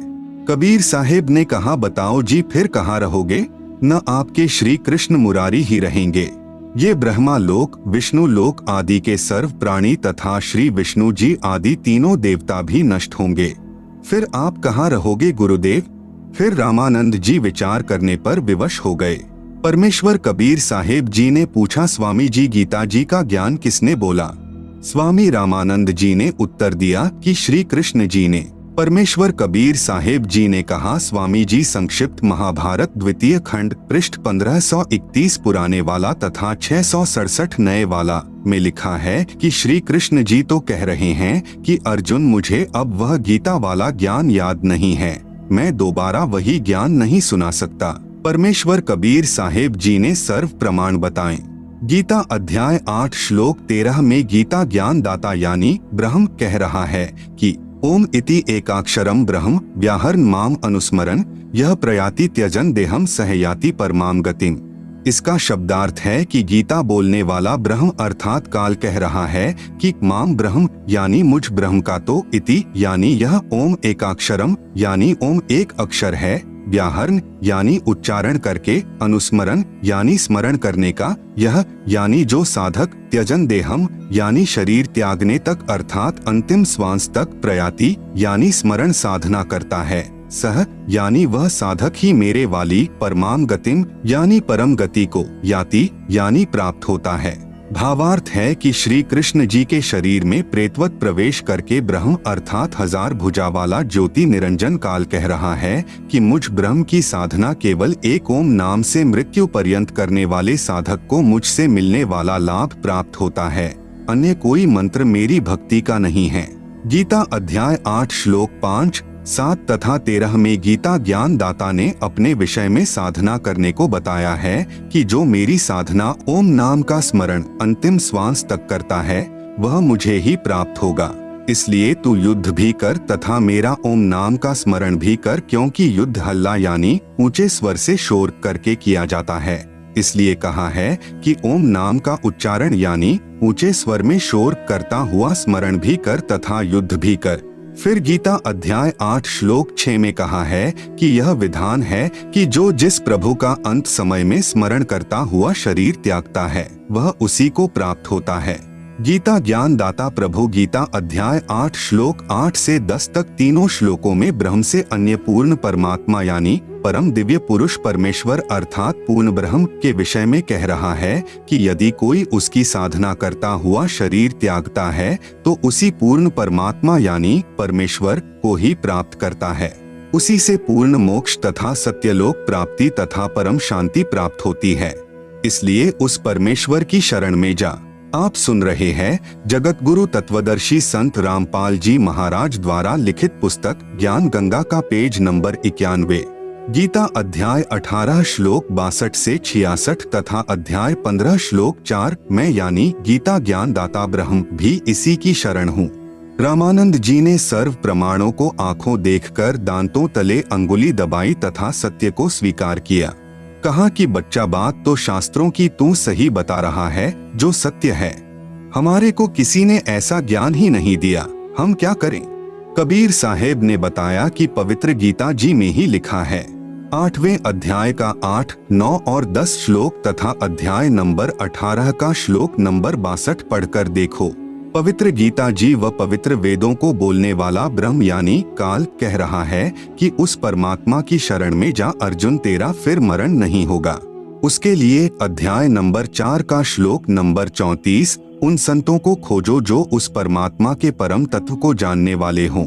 कबीर साहेब ने कहा बताओ जी फिर कहाँ रहोगे। न आपके श्री कृष्ण मुरारी ही रहेंगे, ये ब्रह्मा लोक विष्णु लोक आदि के सर्व प्राणी तथा श्री विष्णु जी आदि तीनों देवता भी नष्ट होंगे, फिर आप कहाँ रहोगे गुरुदेव। फिर रामानंद जी विचार करने पर विवश हो गए। परमेश्वर कबीर साहेब जी ने पूछा स्वामी जी गीता जी का ज्ञान किसने बोला। स्वामी रामानंद जी ने उत्तर दिया कि श्री कृष्ण जी ने। परमेश्वर कबीर साहेब जी ने कहा स्वामी जी संक्षिप्त महाभारत द्वितीय खंड पृष्ठ 1531 पुराने वाला तथा 667 नए वाला में लिखा है कि श्री कृष्ण जी तो कह रहे हैं कि अर्जुन मुझे अब वह गीता वाला ज्ञान याद नहीं है, मैं दोबारा वही ज्ञान नहीं सुना सकता। परमेश्वर कबीर साहेब जी ने सर्व प्रमाण बताएं। गीता अध्याय 8 श्लोक 13 में गीता ज्ञान दाता यानी ब्रह्म कह रहा है कि ओम इति एकाक्षरम ब्रह्म व्याहरण माम अनुस्मरन यह प्रयाति त्यजन देहम सहयाति परमाम गतिम। इसका शब्दार्थ है कि गीता बोलने वाला ब्रह्म अर्थात काल कह रहा है कि माम ब्रह्म यानी मुझ ब्रह्म का तो इति यानी यह ओम एकाक्षरम यानी ओम एक अक्षर है, व्याहरण यानी उच्चारण करके, अनुस्मरण यानी स्मरण करने का, यह यानी जो साधक, त्यजन देहम यानी शरीर त्यागने तक अर्थात अंतिम श्वास तक, प्रयाति यानी स्मरण साधना करता है, सह यानी वह साधक ही मेरे वाली, परमाम गतिम यानी परम गति को, याति यानी प्राप्त होता है। भावार्थ है कि श्री कृष्ण जी के शरीर में प्रेतवत प्रवेश करके ब्रह्म अर्थात हजार भुजा वाला ज्योति निरंजन काल कह रहा है कि मुझ ब्रह्म की साधना केवल एक ओम नाम से मृत्यु पर्यंत करने वाले साधक को मुझसे मिलने वाला लाभ प्राप्त होता है, अन्य कोई मंत्र मेरी भक्ति का नहीं है। गीता अध्याय 8 श्लोक 5, 7 तथा 13 में गीता ज्ञान दाता ने अपने विषय में साधना करने को बताया है कि जो मेरी साधना ओम नाम का स्मरण अंतिम श्वास तक करता है वह मुझे ही प्राप्त होगा। इसलिए तू युद्ध भी कर तथा मेरा ओम नाम का स्मरण भी कर, क्योंकि युद्ध हल्ला यानी ऊंचे स्वर से शोर करके किया जाता है। इसलिए कहा है कि ओम नाम का उच्चारण यानी ऊंचे स्वर में शोर करता हुआ स्मरण भी कर तथा युद्ध भी कर। फिर गीता अध्याय 8 श्लोक 6 में कहा है कि यह विधान है कि जो जिस प्रभु का अंत समय में स्मरण करता हुआ शरीर त्यागता है वह उसी को प्राप्त होता है। गीता ज्ञान दाता प्रभु गीता अध्याय 8 श्लोक 8 से 10 तक तीनों श्लोकों में ब्रह्म से अन्य पूर्ण परमात्मा यानी परम दिव्य पुरुष परमेश्वर अर्थात पूर्ण ब्रह्म के विषय में कह रहा है कि यदि कोई उसकी साधना करता हुआ शरीर त्यागता है तो उसी पूर्ण परमात्मा यानी परमेश्वर को ही प्राप्त करता है। उसी से पूर्ण मोक्ष तथा सत्यलोक प्राप्ति तथा परम शांति प्राप्त होती है। इसलिए उस परमेश्वर की शरण में जा। आप सुन रहे हैं जगत गुरु तत्वदर्शी संत रामपाल जी महाराज द्वारा लिखित पुस्तक ज्ञान गंगा का पेज नंबर 91, गीता अध्याय 18 श्लोक 62 से 66 तथा अध्याय 15 श्लोक 4 मैं यानी गीता ज्ञान दाता ब्रह्म भी इसी की शरण हूँ। रामानंद जी ने सर्व प्रमाणों को आंखों देखकर दांतों तले अंगुली दबाई तथा सत्य को स्वीकार किया। कहा कि बच्चा बात तो शास्त्रों की तू सही बता रहा है जो सत्य है, हमारे को किसी ने ऐसा ज्ञान ही नहीं दिया, हम क्या करें। कबीर साहेब ने बताया कि पवित्र गीता जी में ही लिखा है। 8वें अध्याय का 8, 9 और 10 श्लोक तथा अध्याय नंबर 18 का श्लोक नंबर 62 पढ़कर देखो। पवित्र गीता जी व पवित्र वेदों को बोलने वाला ब्रह्म यानी काल कह रहा है कि उस परमात्मा की शरण में जा अर्जुन, तेरा फिर मरण नहीं होगा। उसके लिए अध्याय नंबर 4 का श्लोक नंबर 34 उन संतों को खोजो जो उस परमात्मा के परम तत्व को जानने वाले हों,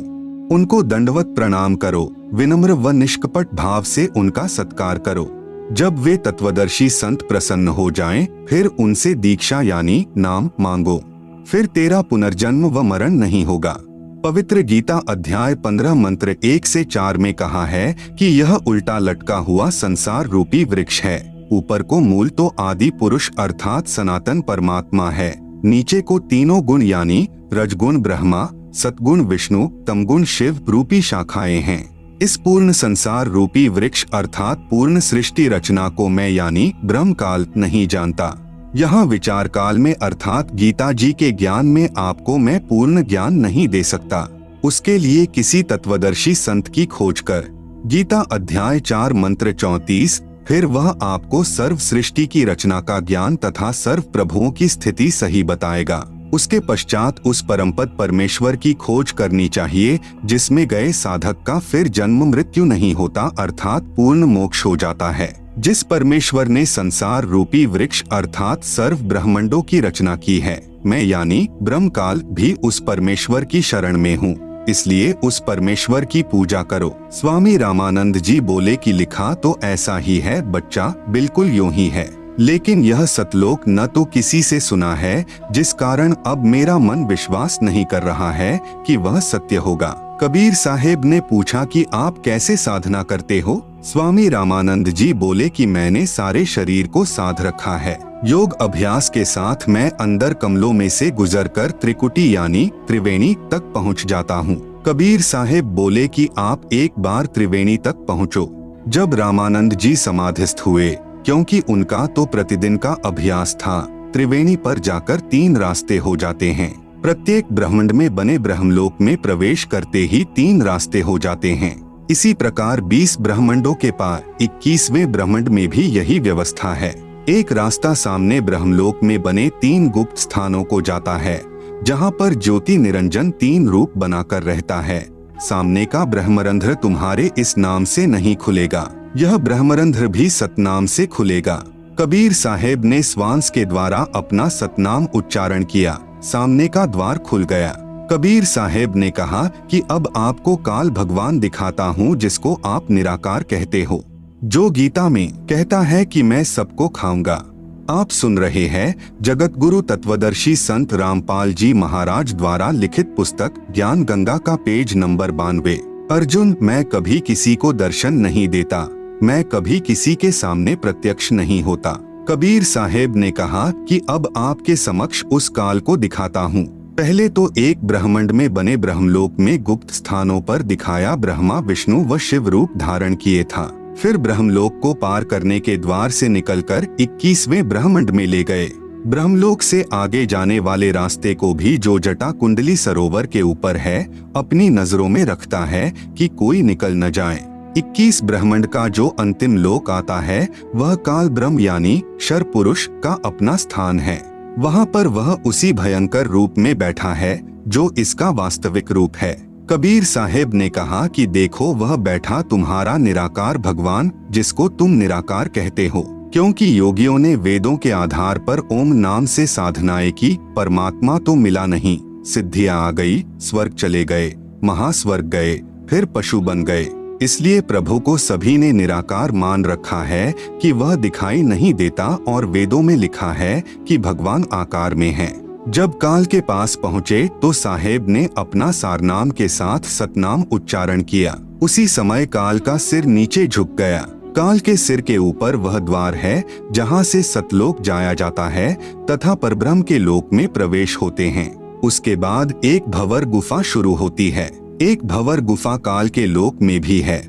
उनको दंडवत प्रणाम करो, विनम्र व निष्कपट भाव से उनका सत्कार करो। जब वे तत्वदर्शी संत प्रसन्न हो जाएं, फिर उनसे दीक्षा यानी नाम मांगो, फिर तेरा पुनर्जन्म व मरण नहीं होगा। पवित्र गीता अध्याय 15 मंत्र 1 से 4 में कहा है कि यह उल्टा लटका हुआ संसार रूपी वृक्ष है। ऊपर को मूल तो आदि पुरुष अर्थात सनातन परमात्मा है, नीचे को तीनों गुण यानी रजगुण ब्रह्मा, सतगुण विष्णु, तमगुण शिव रूपी शाखाएं हैं। इस पूर्ण संसार रूपी वृक्ष अर्थात पूर्ण सृष्टि रचना को मैं यानी ब्रह्म काल नहीं जानता। यहाँ विचार काल में अर्थात गीता जी के ज्ञान में आपको मैं पूर्ण ज्ञान नहीं दे सकता। उसके लिए किसी तत्वदर्शी संत की खोज कर। गीता अध्याय 4 मंत्र 34 फिर वह आपको सर्व सृष्टि की रचना का ज्ञान तथा सर्व प्रभुओं की स्थिति सही बताएगा। उसके पश्चात उस परमपद परमेश्वर की खोज करनी चाहिए जिसमें गए साधक का फिर जन्म मृत्यु नहीं होता अर्थात पूर्ण मोक्ष हो जाता है। जिस परमेश्वर ने संसार रूपी वृक्ष अर्थात सर्व ब्रह्मांडों की रचना की है, मैं यानी ब्रह्मकाल भी उस परमेश्वर की शरण में हूँ, इसलिए उस परमेश्वर की पूजा करो। स्वामी रामानंद जी बोले कि लिखा तो ऐसा ही है बच्चा, बिल्कुल यूं ही है, लेकिन यह सतलोक न तो किसी से सुना है, जिस कारण अब मेरा मन विश्वास नहीं कर रहा है कि वह सत्य होगा। कबीर साहेब ने पूछा कि आप कैसे साधना करते हो? स्वामी रामानंद जी बोले कि मैंने सारे शरीर को साध रखा है। योग अभ्यास के साथ मैं अंदर कमलों में से गुजरकर त्रिकुटी यानी त्रिवेणी तक पहुंच जाता हूँ। कबीर साहेब बोले कि आप एक बार त्रिवेणी तक पहुंचो। जब रामानंद जी समाधिस्थ हुए, क्योंकि उनका तो प्रतिदिन का अभ्यास था, त्रिवेणी पर जाकर 3 रास्ते हो जाते हैं। प्रत्येक ब्रह्मांड में बने ब्रह्मलोक में प्रवेश करते ही 3 रास्ते हो जाते हैं। इसी प्रकार 20 ब्रह्मांडों के पार 21वें ब्रह्मांड में भी यही व्यवस्था है। एक रास्ता सामने ब्रह्मलोक में बने 3 गुप्त स्थानों को जाता है, जहाँ पर ज्योति निरंजन 3 रूप बनाकर रहता है। सामने का ब्रह्मरंध्र तुम्हारे इस नाम से नहीं खुलेगा, यह ब्रह्मरंध्र भी सतनाम से खुलेगा। कबीर साहेब ने श्वास के द्वारा अपना सतनाम उच्चारण किया, सामने का द्वार खुल गया। कबीर साहेब ने कहा कि अब आपको काल भगवान दिखाता हूँ, जिसको आप निराकार कहते हो, जो गीता में कहता है कि मैं सबको खाऊंगा। आप सुन रहे हैं जगत गुरु तत्वदर्शी संत रामपाल जी महाराज द्वारा लिखित पुस्तक ज्ञान गंगा का पेज नंबर 92। अर्जुन, मैं कभी किसी को दर्शन नहीं देता, मैं कभी किसी के सामने प्रत्यक्ष नहीं होता। कबीर साहेब ने कहा कि अब आपके समक्ष उस काल को दिखाता हूँ। पहले तो एक ब्रह्मांड में बने ब्रह्मलोक में गुप्त स्थानों पर दिखाया, ब्रह्मा विष्णु व शिव रूप धारण किए था। फिर ब्रह्मलोक को पार करने के द्वार से निकलकर 21वें ब्रह्मांड में ले गए। ब्रह्मलोक से आगे जाने वाले रास्ते को भी, जो जटा कुंडली सरोवर के ऊपर है, अपनी नजरों में रखता है कि कोई निकल न जाए। 21 ब्रह्मांड का जो अंतिम लोक आता है, वह काल ब्रह्म यानी शर पुरुष का अपना स्थान है। वहाँ पर वह उसी भयंकर रूप में बैठा है जो इसका वास्तविक रूप है। कबीर साहेब ने कहा कि देखो, वह बैठा तुम्हारा निराकार भगवान, जिसको तुम निराकार कहते हो, क्योंकि योगियों ने वेदों के आधार पर ओम नाम से साधनाएं की, परमात्मा तो मिला नहीं, सिद्धियां आ गई, स्वर्ग चले गए, महास्वर्ग गए, फिर पशु बन गए। इसलिए प्रभु को सभी ने निराकार मान रखा है कि वह दिखाई नहीं देता, और वेदों में लिखा है कि भगवान आकार में है। जब काल के पास पहुँचे तो साहेब ने अपना सारनाम के साथ सतनाम उच्चारण किया। उसी समय काल का सिर नीचे झुक गया। काल के सिर के ऊपर वह द्वार है जहाँ से सतलोक जाया जाता है तथा परब्रह्म के लोक में प्रवेश होते हैं। उसके बाद एक भंवर गुफा शुरू होती है। एक भंवर गुफा काल के लोक में भी है।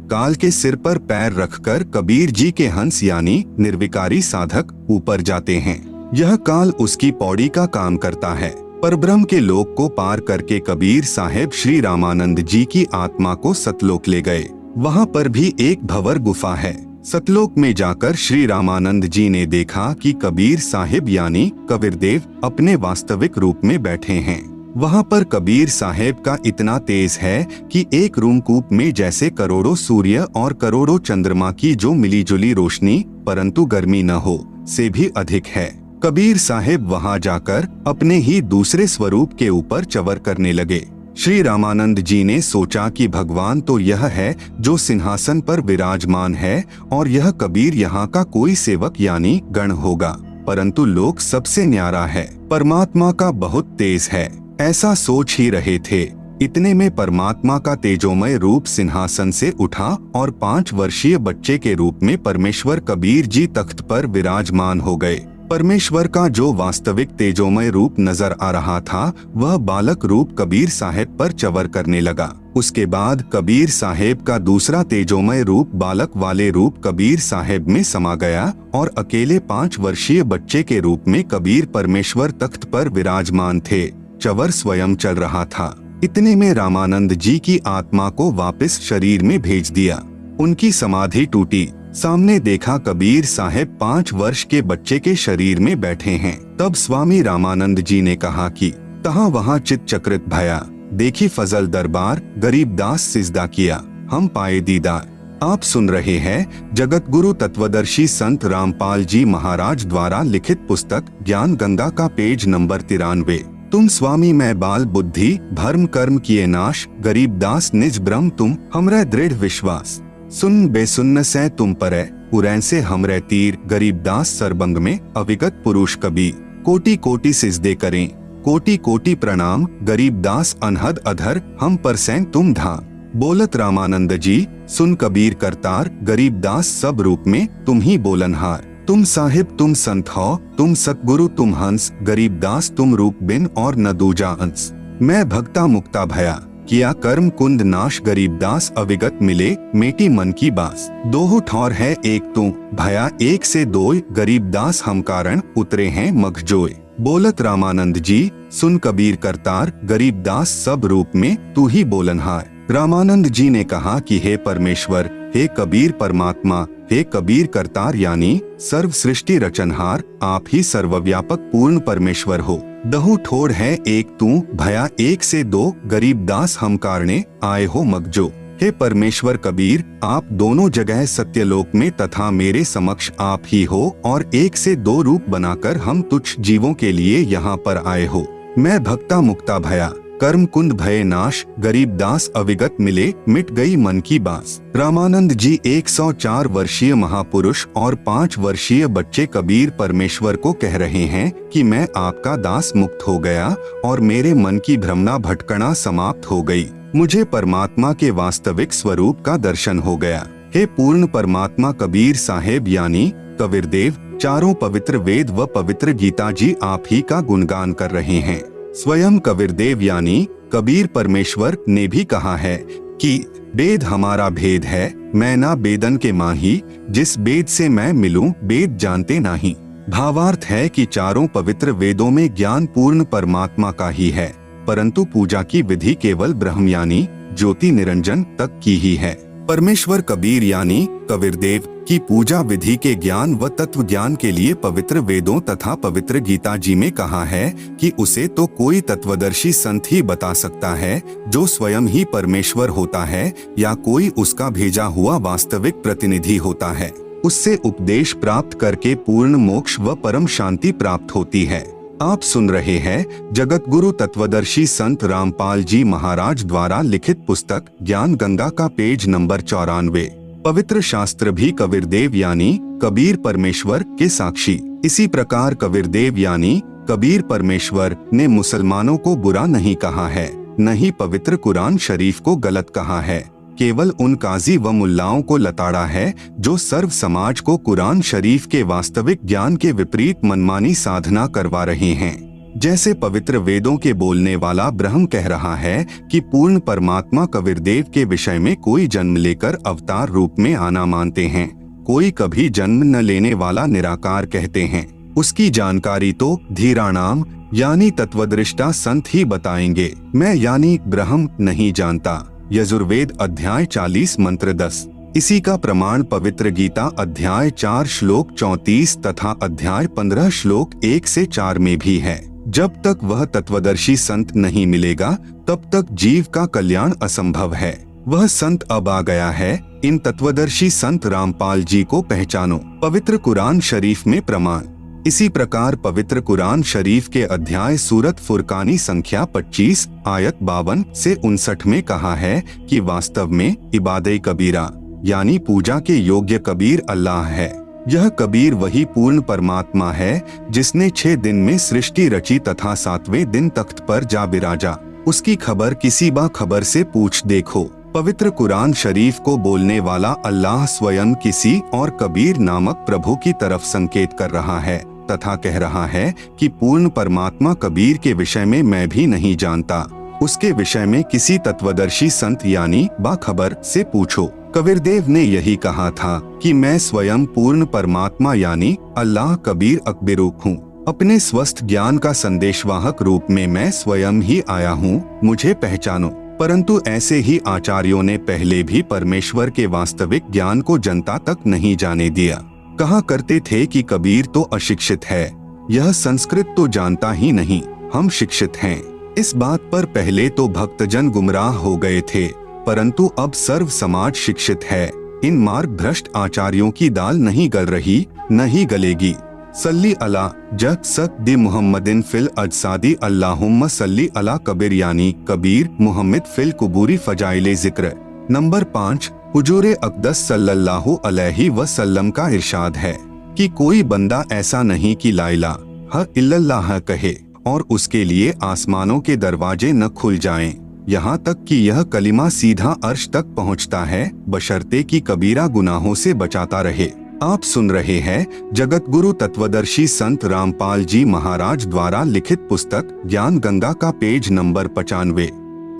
काल के सिर पर पैर रखकर कबीर जी के हंस यानी निर्विकारी साधक ऊपर जाते हैं। यह काल उसकी पौड़ी का काम करता है। परब्रह्म के लोक को पार करके कबीर साहेब श्री रामानंद जी की आत्मा को सतलोक ले गए। वहाँ पर भी एक भंवर गुफा है। सतलोक में जाकर श्री रामानंद जी ने देखा कि कबीर साहिब यानी कबीरदेव अपने वास्तविक रूप में बैठे हैं। वहाँ पर कबीर साहेब का इतना तेज है कि एक रूमकूप में जैसे करोड़ों सूर्य और करोड़ों चंद्रमा की जो मिली जुली रोशनी परंतु गर्मी न हो से भी अधिक है। कबीर साहेब वहाँ जाकर अपने ही दूसरे स्वरूप के ऊपर चवर करने लगे। श्री रामानंद जी ने सोचा कि भगवान तो यह है जो सिंहासन पर विराजमान है और यह कबीर यहाँ का कोई सेवक यानी गण होगा, परंतु लोक सबसे न्यारा है, परमात्मा का बहुत तेज है, ऐसा सोच ही रहे थे। इतने में परमात्मा का तेजोमय रूप सिंहासन से उठा और 5 वर्षीय बच्चे के रूप में परमेश्वर कबीर जी तख्त पर विराजमान हो गए। परमेश्वर का जो वास्तविक तेजोमय रूप नजर आ रहा था, वह बालक रूप कबीर साहेब पर चवर करने लगा। उसके बाद कबीर साहेब का दूसरा तेजोमय रूप बालक वाले रूप कबीर साहेब में समा गया और अकेले 5 वर्षीय बच्चे के रूप में कबीर परमेश्वर तख्त पर विराजमान थे। चवर स्वयं चल रहा था। इतने में रामानंद जी की आत्मा को वापस शरीर में भेज दिया। उनकी समाधि टूटी। सामने देखा कबीर साहेब 5 वर्ष के बच्चे के शरीर में बैठे हैं। तब स्वामी रामानंद जी ने कहा कि तहाँ वहाँ चित चक्रित भया, देखी फजल दरबार, गरीबदास सिजदा किया, हम पाए दीदार। आप सुन रहे हैं जगत गुरु तत्वदर्शी संत रामपाल जी महाराज द्वारा लिखित पुस्तक ज्ञान गंगा का पेज नंबर 93। तुम स्वामी मैं बाल बुद्धि भर्म कर्म किए नाश, गरीबदास निज ब्रह्म तुम हमरे दृढ़ विश्वास। सुन बेसुन्न से तुम परे उरैन से हमरे तीर, गरीबदास सरबंग में अविगत पुरुष कबीर। कोटि कोटि सिजदे करें, कोटि कोटि प्रणाम, गरीबदास अनहद अधर हम पर सैन तुम धाम। बोलत रामानंद जी सुन कबीर करतार, गरीबदास सब रूप में तुम ही बोलनहार। तुम साहिब तुम संत हो, तुम सतगुरु तुम हंस, गरीबदास तुम रूप बिन और न दूजा अंश। मैं भक्ता मुक्ता भया, किया कर्म कुंद नाश गरीबदास अविगत मिले मेटी मन की बास। दोहु ठौर है एक तू भया एक से दोय गरीबदास हम कारण उतरे हैं मखजोय। बोलत रामानंद जी सुन कबीर करतार गरीबदास सब रूप में तू ही बोलनहार। रामानंद जी ने कहा कि हे परमेश्वर, हे कबीर परमात्मा, हे कबीर करतार यानी सर्व सृष्टि रचनहार, आप ही सर्वव्यापक पूर्ण परमेश्वर हो। दहु ठोर है एक तू भया एक से दो गरीबदास हम कारणे आए हो मगजो। हे परमेश्वर कबीर, आप दोनों जगह सत्यलोक में तथा मेरे समक्ष आप ही हो और एक से दो रूप बनाकर हम तुच्छ जीवों के लिए यहाँ पर आए हो। मैं भक्ता मुक्ता भया कर्म कुंद भय नाश गरीबदास अविगत मिले मिट गई मन की बास। रामानंद जी 104 वर्षीय महापुरुष और 5 वर्षीय बच्चे कबीर परमेश्वर को कह रहे हैं कि मैं आपका दास मुक्त हो गया और मेरे मन की भ्रमणा भटकना समाप्त हो गई। मुझे परमात्मा के वास्तविक स्वरूप का दर्शन हो गया। हे पूर्ण परमात्मा कबीर साहेब यानी कबीरदेव, चारों पवित्र वेद व पवित्र गीता जी आप ही का गुणगान कर रहे हैं। स्वयं कबीरदेव यानी कबीर परमेश्वर ने भी कहा है कि वेद हमारा भेद है, मैं ना बेदन के माही, जिस वेद से मैं मिलूं वेद जानते नहीं। भावार्थ है कि चारों पवित्र वेदों में ज्ञान पूर्ण परमात्मा का ही है, परंतु पूजा की विधि केवल ब्रह्म यानी ज्योति निरंजन तक की ही है। परमेश्वर कबीर यानी कबीरदेव की पूजा विधि के ज्ञान व तत्व ज्ञान के लिए पवित्र वेदों तथा पवित्र गीता जी में कहा है कि उसे तो कोई तत्वदर्शी संत ही बता सकता है जो स्वयं ही परमेश्वर होता है या कोई उसका भेजा हुआ वास्तविक प्रतिनिधि होता है। उससे उपदेश प्राप्त करके पूर्ण मोक्ष व परम शांति प्राप्त होती है। आप सुन रहे हैं जगत गुरु तत्वदर्शी संत रामपाल जी महाराज द्वारा लिखित पुस्तक ज्ञान गंगा का पेज नंबर 94। पवित्र शास्त्र भी कबीरदेव यानी कबीर परमेश्वर के साक्षी। इसी प्रकार कबीरदेव यानी कबीर परमेश्वर ने मुसलमानों को बुरा नहीं कहा है, न ही पवित्र कुरान शरीफ को गलत कहा है। केवल उन काजी व मुल्लाओं को लताड़ा है जो सर्व समाज को कुरान शरीफ के वास्तविक ज्ञान के विपरीत मनमानी साधना करवा रहे हैं। जैसे पवित्र वेदों के बोलने वाला ब्रह्म कह रहा है कि पूर्ण परमात्मा कबीरदेव के विषय में कोई जन्म लेकर अवतार रूप में आना मानते हैं, कोई कभी जन्म न लेने वाला निराकार कहते हैं। उसकी जानकारी तो धीराणाम यानी तत्वदृष्टा संत ही बताएंगे, मैं यानी ब्रह्म नहीं जानता। यजुर्वेद अध्याय 40 मंत्र 10। इसी का प्रमाण पवित्र गीता अध्याय 4 श्लोक 34 तथा अध्याय 15 श्लोक 1 से 4 में भी है। जब तक वह तत्वदर्शी संत नहीं मिलेगा तब तक जीव का कल्याण असंभव है। वह संत अब आ गया है, इन तत्वदर्शी संत रामपाल जी को पहचानो। पवित्र कुरान शरीफ में प्रमाण। इसी प्रकार पवित्र कुरान शरीफ के अध्याय सूरत फुरकानी संख्या 25 आयत 52 से 59 में कहा है कि वास्तव में इबादे कबीरा यानी पूजा के योग्य कबीर अल्लाह है। यह कबीर वही पूर्ण परमात्मा है जिसने 6 दिन में सृष्टि रची तथा 7वें दिन तख्त पर जा विराजा। उसकी खबर किसी बा खबर से पूछ देखो। पवित्र कुरान शरीफ को बोलने वाला अल्लाह स्वयं किसी और कबीर नामक प्रभु की तरफ संकेत कर रहा है तथा कह रहा है कि पूर्ण परमात्मा कबीर के विषय में मैं भी नहीं जानता, उसके विषय में किसी तत्वदर्शी संत यानी बाखबर से पूछो। कबीरदेव ने यही कहा था कि मैं स्वयं पूर्ण परमात्मा यानी अल्लाह कबीर अकबरूक हूँ। अपने स्वस्थ ज्ञान का संदेशवाहक रूप में मैं स्वयं ही आया हूँ, मुझे पहचानो। परंतु ऐसे ही आचार्यों ने पहले भी परमेश्वर के वास्तविक ज्ञान को जनता तक नहीं जाने दिया। कहा करते थे कि कबीर तो अशिक्षित है, यह संस्कृत तो जानता ही नहीं, हम शिक्षित हैं। इस बात पर पहले तो भक्तजन गुमराह हो गए थे, परंतु अब सर्व समाज शिक्षित है। इन मार्ग भ्रष्ट आचार्यों की दाल नहीं गल रही, न ही गलेगी। सल्ली अला जग सक दे मुहम्मदिन फिल अजसादी अल्लाहुम्मा सल्ली अला कबीर यानी कबीर मुहम्मद फिल कुबूरी फजाइले जिक्र। नंबर 5 हुजूरे अक़दस सल्लल्लाहु अलैहि वसल्लम का इरशाद है कि कोई बंदा ऐसा नहीं कि ला इलाहा इल्लल्लाह कहे और उसके लिए आसमानों के दरवाजे न खुल जाएं, यहाँ तक कि यह कलिमा सीधा अर्श तक पहुँचता है, बशर्ते कि कबीरा गुनाहों से बचाता रहे। आप सुन रहे हैं जगत गुरु तत्वदर्शी संत रामपाल जी महाराज द्वारा लिखित पुस्तक ज्ञान गंगा का पेज नंबर 95।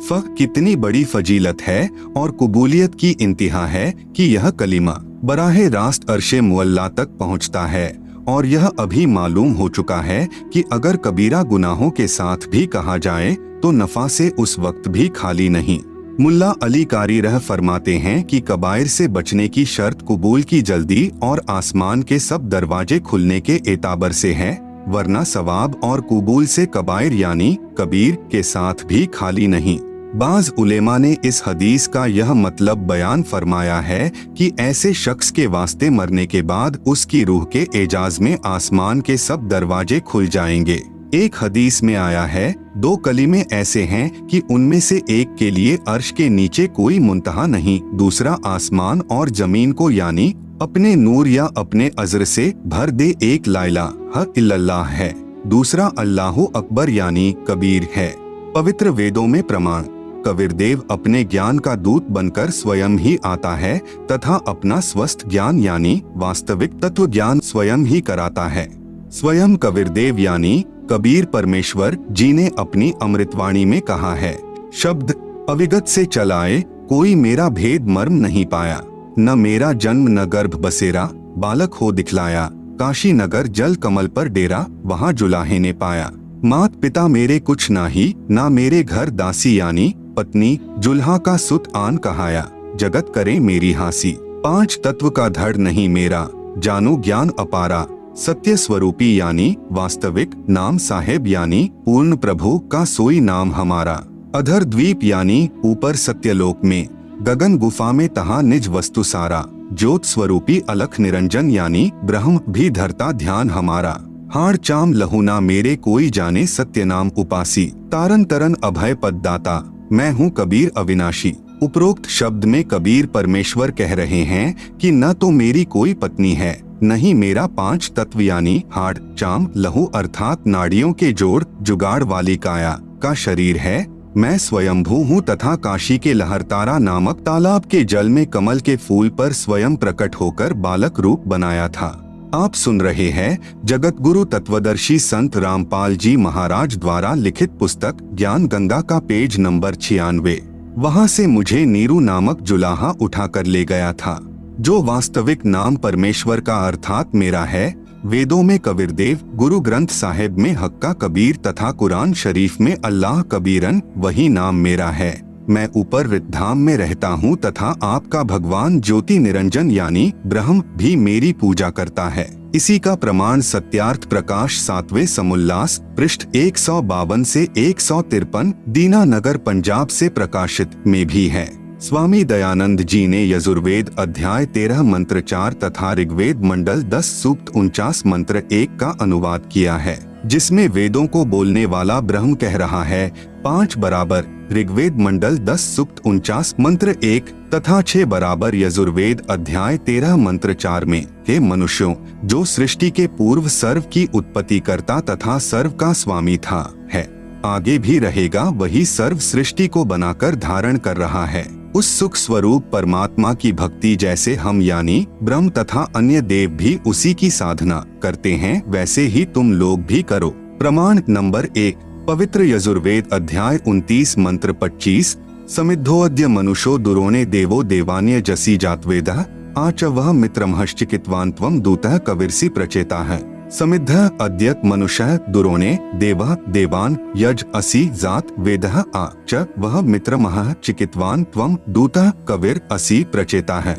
कितनी बड़ी फजीलत है और कबूलियत की इंतहा है कि यह कलीमा बराहे रास्त अर्शे मुअल्ला तक पहुंचता है, और यह अभी मालूम हो चुका है कि अगर कबीरा गुनाहों के साथ भी कहा जाए तो नफा से उस वक्त भी खाली नहीं। मुल्ला अली कारी रह फरमाते हैं कि कबायर से बचने की शर्त कबूल की जल्दी और आसमान के सब दरवाजे खुलने के एताबर से है, वरना सवाब और कबूल से कबायर यानी कबीर के साथ भी खाली नहीं। बाज उलेमा ने इस हदीस का यह मतलब बयान फरमाया है कि ऐसे शख्स के वास्ते मरने के बाद उसकी रूह के एजाज में आसमान के सब दरवाजे खुल जाएंगे। एक हदीस में आया है, 2 कलीमे ऐसे हैं कि उनमें से एक के लिए अर्श के नीचे कोई मुंतहा नहीं, दूसरा आसमान और जमीन को यानी अपने नूर या अपने अज़र से भर दे, एक ला इलाहा इल्लल्लाह है, दूसरा अल्लाहु अकबर यानी कबीर है। पवित्र वेदों में प्रमाण, कबीरदेव अपने ज्ञान का दूत बनकर स्वयं ही आता है तथा अपना स्वस्थ ज्ञान यानी वास्तविक तत्व ज्ञान स्वयं ही कराता है। स्वयं कबीरदेव यानी कबीर परमेश्वर जी ने अपनी अमृतवाणी में कहा है, शब्द अविगत से चलाए कोई मेरा भेद मर्म नहीं पाया, न मेरा जन्म न गर्भ बसेरा, बालक हो दिखलाया, काशी नगर जल कमल पर डेरा, वहाँ जुलाहे ने पाया। मात पिता मेरे कुछ नाही, ना मेरे घर दासी यानी पत्नी, जुल्हा का सुत आन कहाया, जगत करे मेरी हासी। 5 तत्व का धड़ नहीं मेरा, जानो ज्ञान अपारा, सत्य स्वरूपी यानी वास्तविक, नाम साहेब यानी पूर्ण प्रभु का सोई नाम हमारा। अधर द्वीप यानी ऊपर सत्यलोक में, गगन गुफा में तहा निज वस्तु सारा, ज्योत स्वरूपी अलख निरंजन यानी ब्रह्म भी धरता ध्यान हमारा। हाड़ चाम लहुना मेरे कोई जाने सत्य नाम उपासी, तारन तरन अभय पद दाता, मैं हूँ कबीर अविनाशी। उपरोक्त शब्द में कबीर परमेश्वर कह रहे हैं कि न तो मेरी कोई पत्नी है, नहीं मेरा 5 तत्व यानी हाड़ चाम लहू अर्थात नाड़ियों के जोड़ जुगाड़ वाली काया का शरीर है। मैं स्वयंभू हूँ तथा काशी के लहरतारा नामक तालाब के जल में कमल के फूल पर स्वयं प्रकट होकर बालक रूप बनाया था। आप सुन रहे हैं जगत गुरु तत्वदर्शी संत रामपाल जी महाराज द्वारा लिखित पुस्तक ज्ञान गंगा का पेज नंबर 96। वहाँ से मुझे नीरू नामक जुलाहा उठाकर ले गया था, जो वास्तविक नाम परमेश्वर का अर्थात मेरा है। वेदों में कबीरदेव, गुरु ग्रंथ साहिब में हक्का कबीर तथा कुरान शरीफ में अल्लाह कबीरन वही नाम मेरा है। मैं ऊपर रितधाम में रहता हूँ तथा आपका भगवान ज्योति निरंजन यानी ब्रह्म भी मेरी पूजा करता है। इसी का प्रमाण सत्यार्थ प्रकाश 7वें समुल्लास पृष्ठ 152 से 153 दीनानगर पंजाब से प्रकाशित में भी है। स्वामी दयानंद जी ने यजुर्वेद अध्याय 13 मंत्र 4 तथा ऋग्वेद मंडल 10 सूक्त 49 मंत्र 1 का अनुवाद किया है, जिसमें वेदों को बोलने वाला ब्रह्म कह रहा है 5 बराबर ऋग्वेद मंडल 10 सूक्त 49 मंत्र 1 तथा 6 बराबर यजुर्वेद अध्याय 13 मंत्र 4 में, हे मनुष्यों, जो सृष्टि के पूर्व सर्व की उत्पत्ति करता तथा सर्व का स्वामी था, है, आगे भी रहेगा, वही सर्व सृष्टि को बनाकर धारण कर रहा है। उस सुख स्वरूप परमात्मा की भक्ति जैसे हम यानी ब्रह्म तथा अन्य देव भी उसी की साधना करते हैं, वैसे ही तुम लोग भी करो। प्रमाण नंबर 1 पवित्र यजुर्वेद अध्याय 29 मंत्र 25 समिद्धोऽद्य मनुष्यो दुरोणे देवो देवान्य जसी जातवेदः आच वह मित्रमहश्चिकित्वान् त्वं दूतः कविर्षि प्रचेताः समिद्ध अद्यत मनुष्य दुरोणे देवः देवान यज असि जात वेदः आ च वह मित्रमह चिकित्वान त्वं दूतः कविर असि प्रचेता है।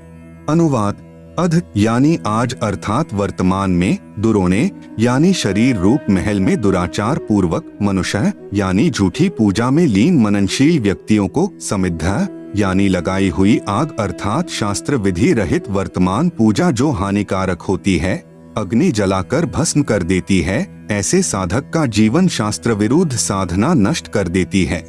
अनुवाद अध यानी आज अर्थात वर्तमान में, दुरोणे यानी शरीर रूप महल में दुराचार पूर्वक, मनुष्य यानी झूठी पूजा में लीन मननशील व्यक्तियों को, समिद्ध यानी लगाई हुई आग अर्थात शास्त्र विधि रहित वर्तमान पूजा जो हानिकारक होती है, अग्नि जलाकर भस्म कर देती है, ऐसे साधक का जीवन शास्त्र विरुद्ध साधना नष्ट कर देती है।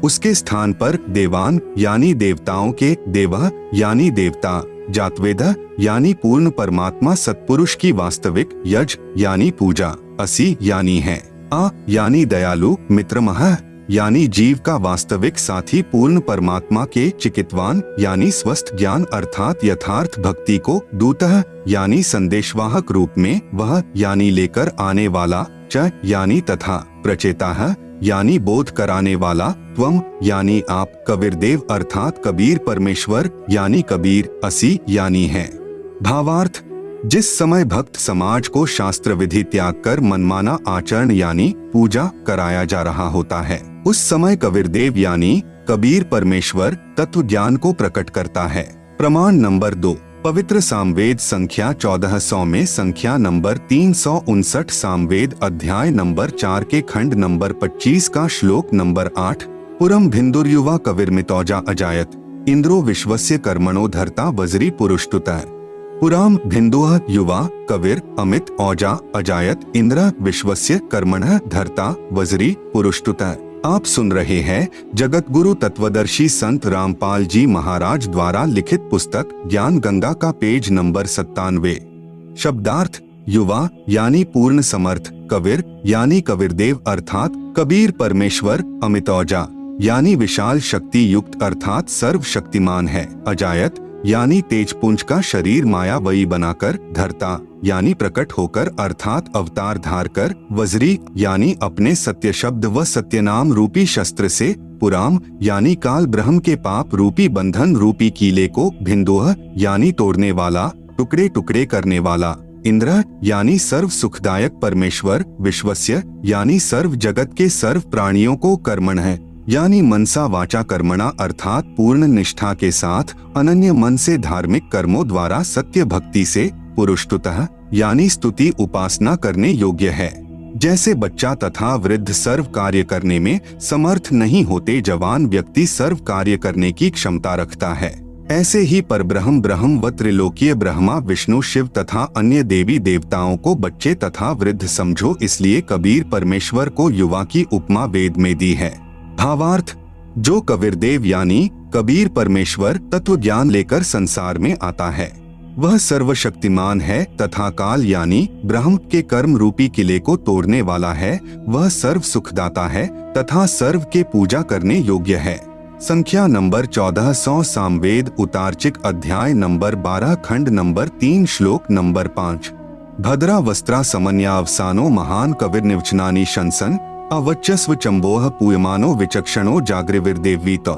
उसके स्थान पर देवान यानी देवताओं के, देवः यानी देवता, जातवेद यानी पूर्ण परमात्मा सत्पुरुष की वास्तविक, यज यानी पूजा, असि यानी है, आ यानी दयालु, मित्रमह यानी जीव का वास्तविक साथी पूर्ण परमात्मा के, चिकित्वान यानी स्वस्थ ज्ञान अर्थात यथार्थ भक्ति को, दूतः यानी संदेशवाहक रूप में, वह यानी लेकर आने वाला, च यानी तथा, प्रचेताः यानी बोध कराने वाला, त्वम यानी आप, कबीरदेव अर्थात कबीर परमेश्वर यानी कबीर, असी यानी है। भावार्थ, जिस समय भक्त समाज को शास्त्र विधि त्याग कर मनमाना आचरण यानी पूजा कराया जा रहा होता है, उस समय कबीरदेव यानी कबीर परमेश्वर तत्व ज्ञान को प्रकट करता है। प्रमाण नंबर 2, पवित्र सामवेद संख्या 1400 में संख्या नंबर 359, सामवेद अध्याय नंबर 4 के खंड नंबर 25 का श्लोक नंबर 8, पुरम भिन्दुर्युवा कविर्मितौजा अजायत, इंद्रो विश्वस्य कर्मणो धर्ता वज्री पुरुषतुतः। पुराम भिन्दुः युवा कविर अमित औजा अजायत, इंद्र विश्वस्य कर्मणः धर्ता वज्री पुरुषतुतः। आप सुन रहे हैं जगत गुरु तत्वदर्शी संत रामपाल जी महाराज द्वारा लिखित पुस्तक ज्ञान गंगा का पेज नंबर 97। शब्दार्थ, युवा यानी पूर्ण समर्थ, कबीर यानी कबीरदेव अर्थात कबीर परमेश्वर, अमितौजा यानी विशाल शक्ति युक्त अर्थात सर्वशक्तिमान है, अजायत यानी तेजपुंज का शरीर मायावयी बनाकर, धरता यानी प्रकट होकर अर्थात अवतार धार कर, वज्री यानी अपने सत्य शब्द व सत्य नाम रूपी शस्त्र से, पुराम यानी काल ब्रह्म के पाप रूपी बंधन रूपी कीले को, भिन्दुः यानी तोड़ने वाला, टुकड़े टुकड़े करने वाला, इंद्र यानी सर्व सुखदायक परमेश्वर, विश्वस्य यानी सर्व जगत के सर्व प्राणियों को, कर्मण है यानी मनसा वाचा कर्मणा अर्थात पूर्ण निष्ठा के साथ अनन्य मन से धार्मिक कर्मों द्वारा सत्य भक्ति से, पुरुषतुतः यानी स्तुति उपासना करने योग्य है। जैसे बच्चा तथा वृद्ध सर्व कार्य करने में समर्थ नहीं होते, जवान व्यक्ति सर्व कार्य करने की क्षमता रखता है, ऐसे ही परब्रह्म ब्रह्म व त्रिलोकीय ब्रह्मा विष्णु शिव तथा अन्य देवी देवताओं को बच्चे तथा वृद्ध समझो, इसलिए कबीर परमेश्वर को युवा की उपमा वेद में दी है। भावार्थ, जो कबीरदेव यानी कबीर परमेश्वर तत्व ज्ञान लेकर संसार में आता है, वह सर्वशक्तिमान है तथा काल यानी ब्रह्म के कर्म रूपी किले को तोड़ने वाला है, वह सर्व सुखदाता है तथा सर्व के पूजा करने योग्य है। संख्या नंबर 1400 सामवेद उतार्चिक अध्याय नंबर 12 खंड नंबर 3 श्लोक नंबर 5। भद्रा वस्त्रा समन्यावसानो महान कविर्निवचनानि शंसन अवच्यस्व चंबोह पूयमानो विचक्षणो जागृविर्देवीत।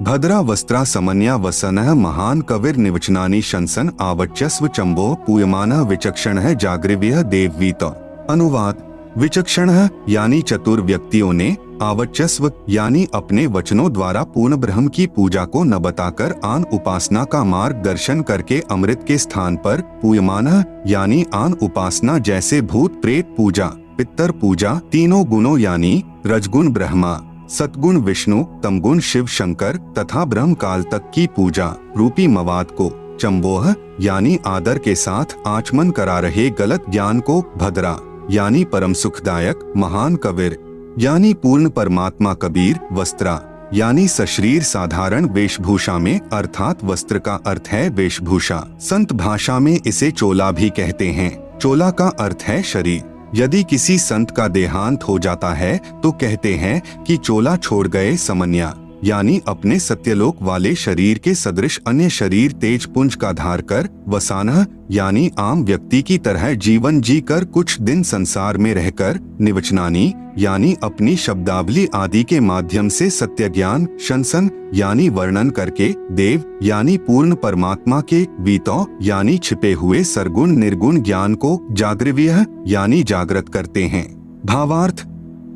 भद्रा वस्त्रा समन्या वसनः महान कविर्निवचनानि शंसन आवच्यस्व चंबोह पूयमानः विचक्षणः जागृव्यः देववीत। अनुवाद, विचक्षणः यानी चतुर व्यक्तियों ने, आवच्यस्व यानी अपने वचनों द्वारा पूर्ण ब्रह्म की पूजा को न बताकर आन उपासना का मार्गदर्शन करके अमृत के स्थान पर, पूयमानः यानी आन उपासना जैसे भूत प्रेत पूजा, पितर पूजा, तीनों गुणों यानी रजगुण ब्रह्मा, सतगुण विष्णु, तमगुण शिव शंकर तथा ब्रह्म काल तक की पूजा रूपी मवाद को, चंबोह यानी आदर के साथ आचमन करा रहे गलत ज्ञान को, भद्रा यानी परम सुखदायक महान कबीर यानी पूर्ण परमात्मा कबीर, वस्त्रा यानी सशरीर साधारण वेशभूषा में अर्थात वस्त्र का अर्थ है वेशभूषा, संत भाषा में इसे चोला भी कहते हैं। चोला का अर्थ है शरीर। यदि किसी संत का देहांत हो जाता है तो कहते हैं कि चोला छोड़ गए समन्या, यानी अपने सत्यलोक वाले शरीर के सदृश अन्य शरीर तेज पुंज का धार कर, वसानह यानी आम व्यक्ति की तरह जीवन जी कर कुछ दिन संसार में रहकर, निवचनानी यानी अपनी शब्दावली आदि के माध्यम से सत्य ज्ञान, शंसन यानी वर्णन करके, देव यानी पूर्ण परमात्मा के, वीतो यानी छिपे हुए सरगुण निर्गुण ज्ञान को, जागृव्यः यानी जागृत करते हैं। भावार्थ,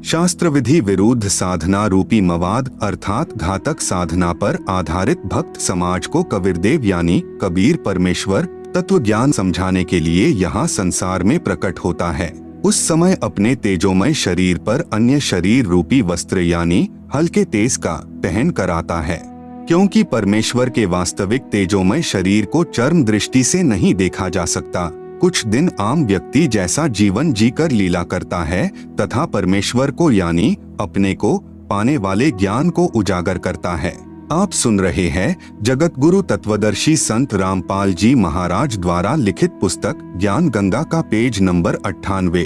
शास्त्र विधि विरुद्ध साधना रूपी मवाद अर्थात घातक साधना पर आधारित भक्त समाज को कबीरदेव यानी कबीर परमेश्वर तत्व ज्ञान समझाने के लिए यहाँ संसार में प्रकट होता है। उस समय अपने तेजोमय शरीर पर अन्य शरीर रूपी वस्त्र यानी हल्के तेज का पहन कर आता है, क्योंकि परमेश्वर के वास्तविक तेजोमय शरीर को चर्म दृष्टि से नहीं देखा जा सकता। कुछ दिन आम व्यक्ति जैसा जीवन जीकर लीला करता है तथा परमेश्वर को यानी अपने को पाने वाले ज्ञान को उजागर करता है। आप सुन रहे हैं जगत गुरु तत्वदर्शी संत रामपाल जी महाराज द्वारा लिखित पुस्तक ज्ञान गंगा का पेज नंबर 98।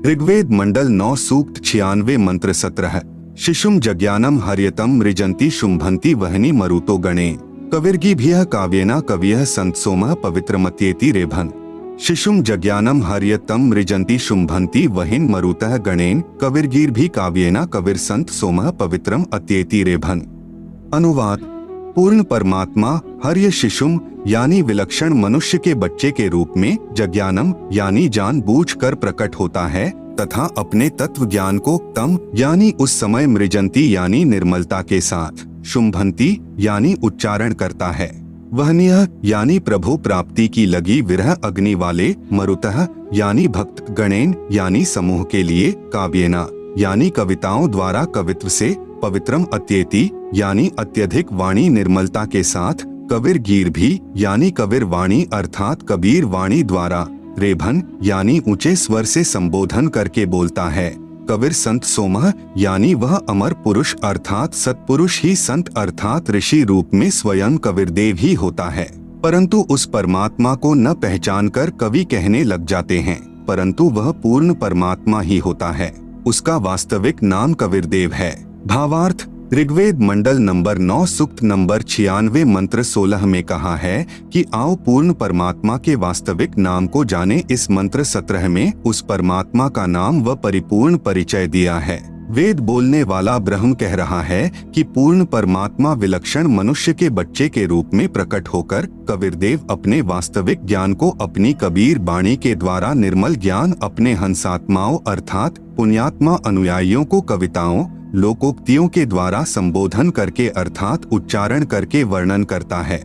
ऋग्वेद मंडल 9 सूक्त 96 मंत्र 17। शिशुम जज्ञानम हर्यतम मृजंती शुंभंती वहनी मरुतो गणे कविर्गिभ्यः काव्येना कवियः संत सोमः पवित्रमत्येति रेभन। शिशुम जज्ञानम हर्यतम मृजंती शुंभंती वहिन मरुतः गणेन कविर्गीर भी काव्येना कविर संत सोमः पवित्रम अत्येति रेभन। अनुवाद। पूर्ण परमात्मा हर्य शिशुम यानी विलक्षण मनुष्य के बच्चे के रूप में, जज्ञानम यानी जानबूझकर प्रकट होता है तथा अपने तत्व ज्ञान को तम यानी उस समय, मृजंती यानी निर्मलता के साथ, शुंभंती यानी उच्चारण करता है, वहनीय यानी प्रभु प्राप्ति की लगी विरह अग्नि वाले, मरुतः यानी भक्त, गणेन यानी समूह के लिए, काव्येना यानी कविताओं द्वारा कवित्व से, पवित्रम अत्येति यानी अत्यधिक वाणी निर्मलता के साथ, कविर गीर भी यानी कविर वाणी अर्थात कबीर वाणी द्वारा, रेभन यानी ऊंचे स्वर से संबोधन करके बोलता है, कविर संत सोमः यानी वह अमर पुरुष अर्थात सत्पुरुष ही संत अर्थात ऋषि रूप में स्वयं कविरदेव ही होता है। परंतु उस परमात्मा को न पहचानकर कवि कहने लग जाते हैं, परंतु वह पूर्ण परमात्मा ही होता है। उसका वास्तविक नाम कविरदेव है। भावार्थ। ऋग्वेद मंडल नंबर 9 सूक्त नंबर 96 मंत्र 16 में कहा है कि आओ पूर्ण परमात्मा के वास्तविक नाम को जाने। इस मंत्र 17 में उस परमात्मा का नाम व परिपूर्ण परिचय दिया है। वेद बोलने वाला ब्रह्म कह रहा है कि पूर्ण परमात्मा विलक्षण मनुष्य के बच्चे के रूप में प्रकट होकर कबीरदेव अपने वास्तविक ज्ञान को अपनी कबीर वाणी के द्वारा निर्मल ज्ञान अपने हंसात्माओं अर्थात पुण्यात्मा अनुयायियों को कविताओं लोकोक्तियों के द्वारा संबोधन करके अर्थात उच्चारण करके वर्णन करता है।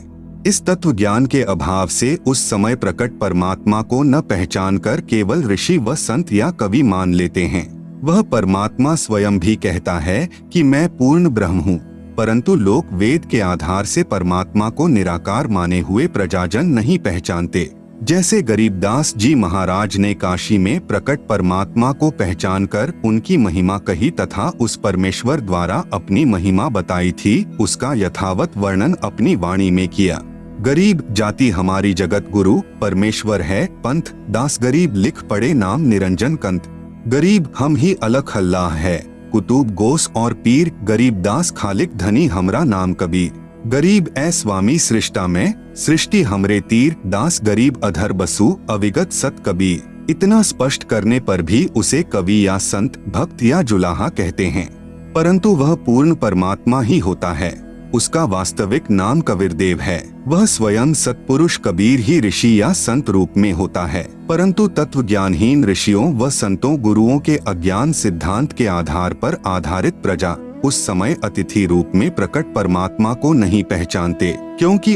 इस तत्व ज्ञान के अभाव से उस समय प्रकट परमात्मा को न पहचान कर केवल ऋषि व संत या कवि मान लेते हैं। वह परमात्मा स्वयं भी कहता है कि मैं पूर्ण ब्रह्म हूँ, परंतु लोग वेद के आधार से परमात्मा को निराकार माने हुए प्रजाजन नहीं पहचानते। जैसे गरीबदास जी महाराज ने काशी में प्रकट परमात्मा को पहचानकर उनकी महिमा कही तथा उस परमेश्वर द्वारा अपनी महिमा बताई थी, उसका यथावत वर्णन अपनी वाणी में किया। गरीब जाति हमारी जगत गुरु परमेश्वर है पंथ, दास गरीब लिख पड़े नाम निरंजन कंत। गरीब हम ही अलख अल्लाह है, कुतुब गोस और पीर, गरीब दास खालिक धनी हमरा नाम कबीर। गरीब ए स्वामी सृष्टा में, सृष्टि हमरे तीर, दास गरीब अधर बसु अविगत सत कबीर। इतना स्पष्ट करने पर भी उसे कवि या संत भक्त या जुलाहा कहते हैं, परंतु वह पूर्ण परमात्मा ही होता है। उसका वास्तविक नाम कबीरदेव है। वह स्वयं सत्पुरुष कबीर ही ऋषि या संत रूप में होता है, परंतु तत्व ज्ञानहीन ऋषियों व संतों गुरुओं के अज्ञान सिद्धांत के आधार पर आधारित प्रजा उस समय अतिथि रूप में प्रकट परमात्मा को नहीं पहचानते, क्योंकि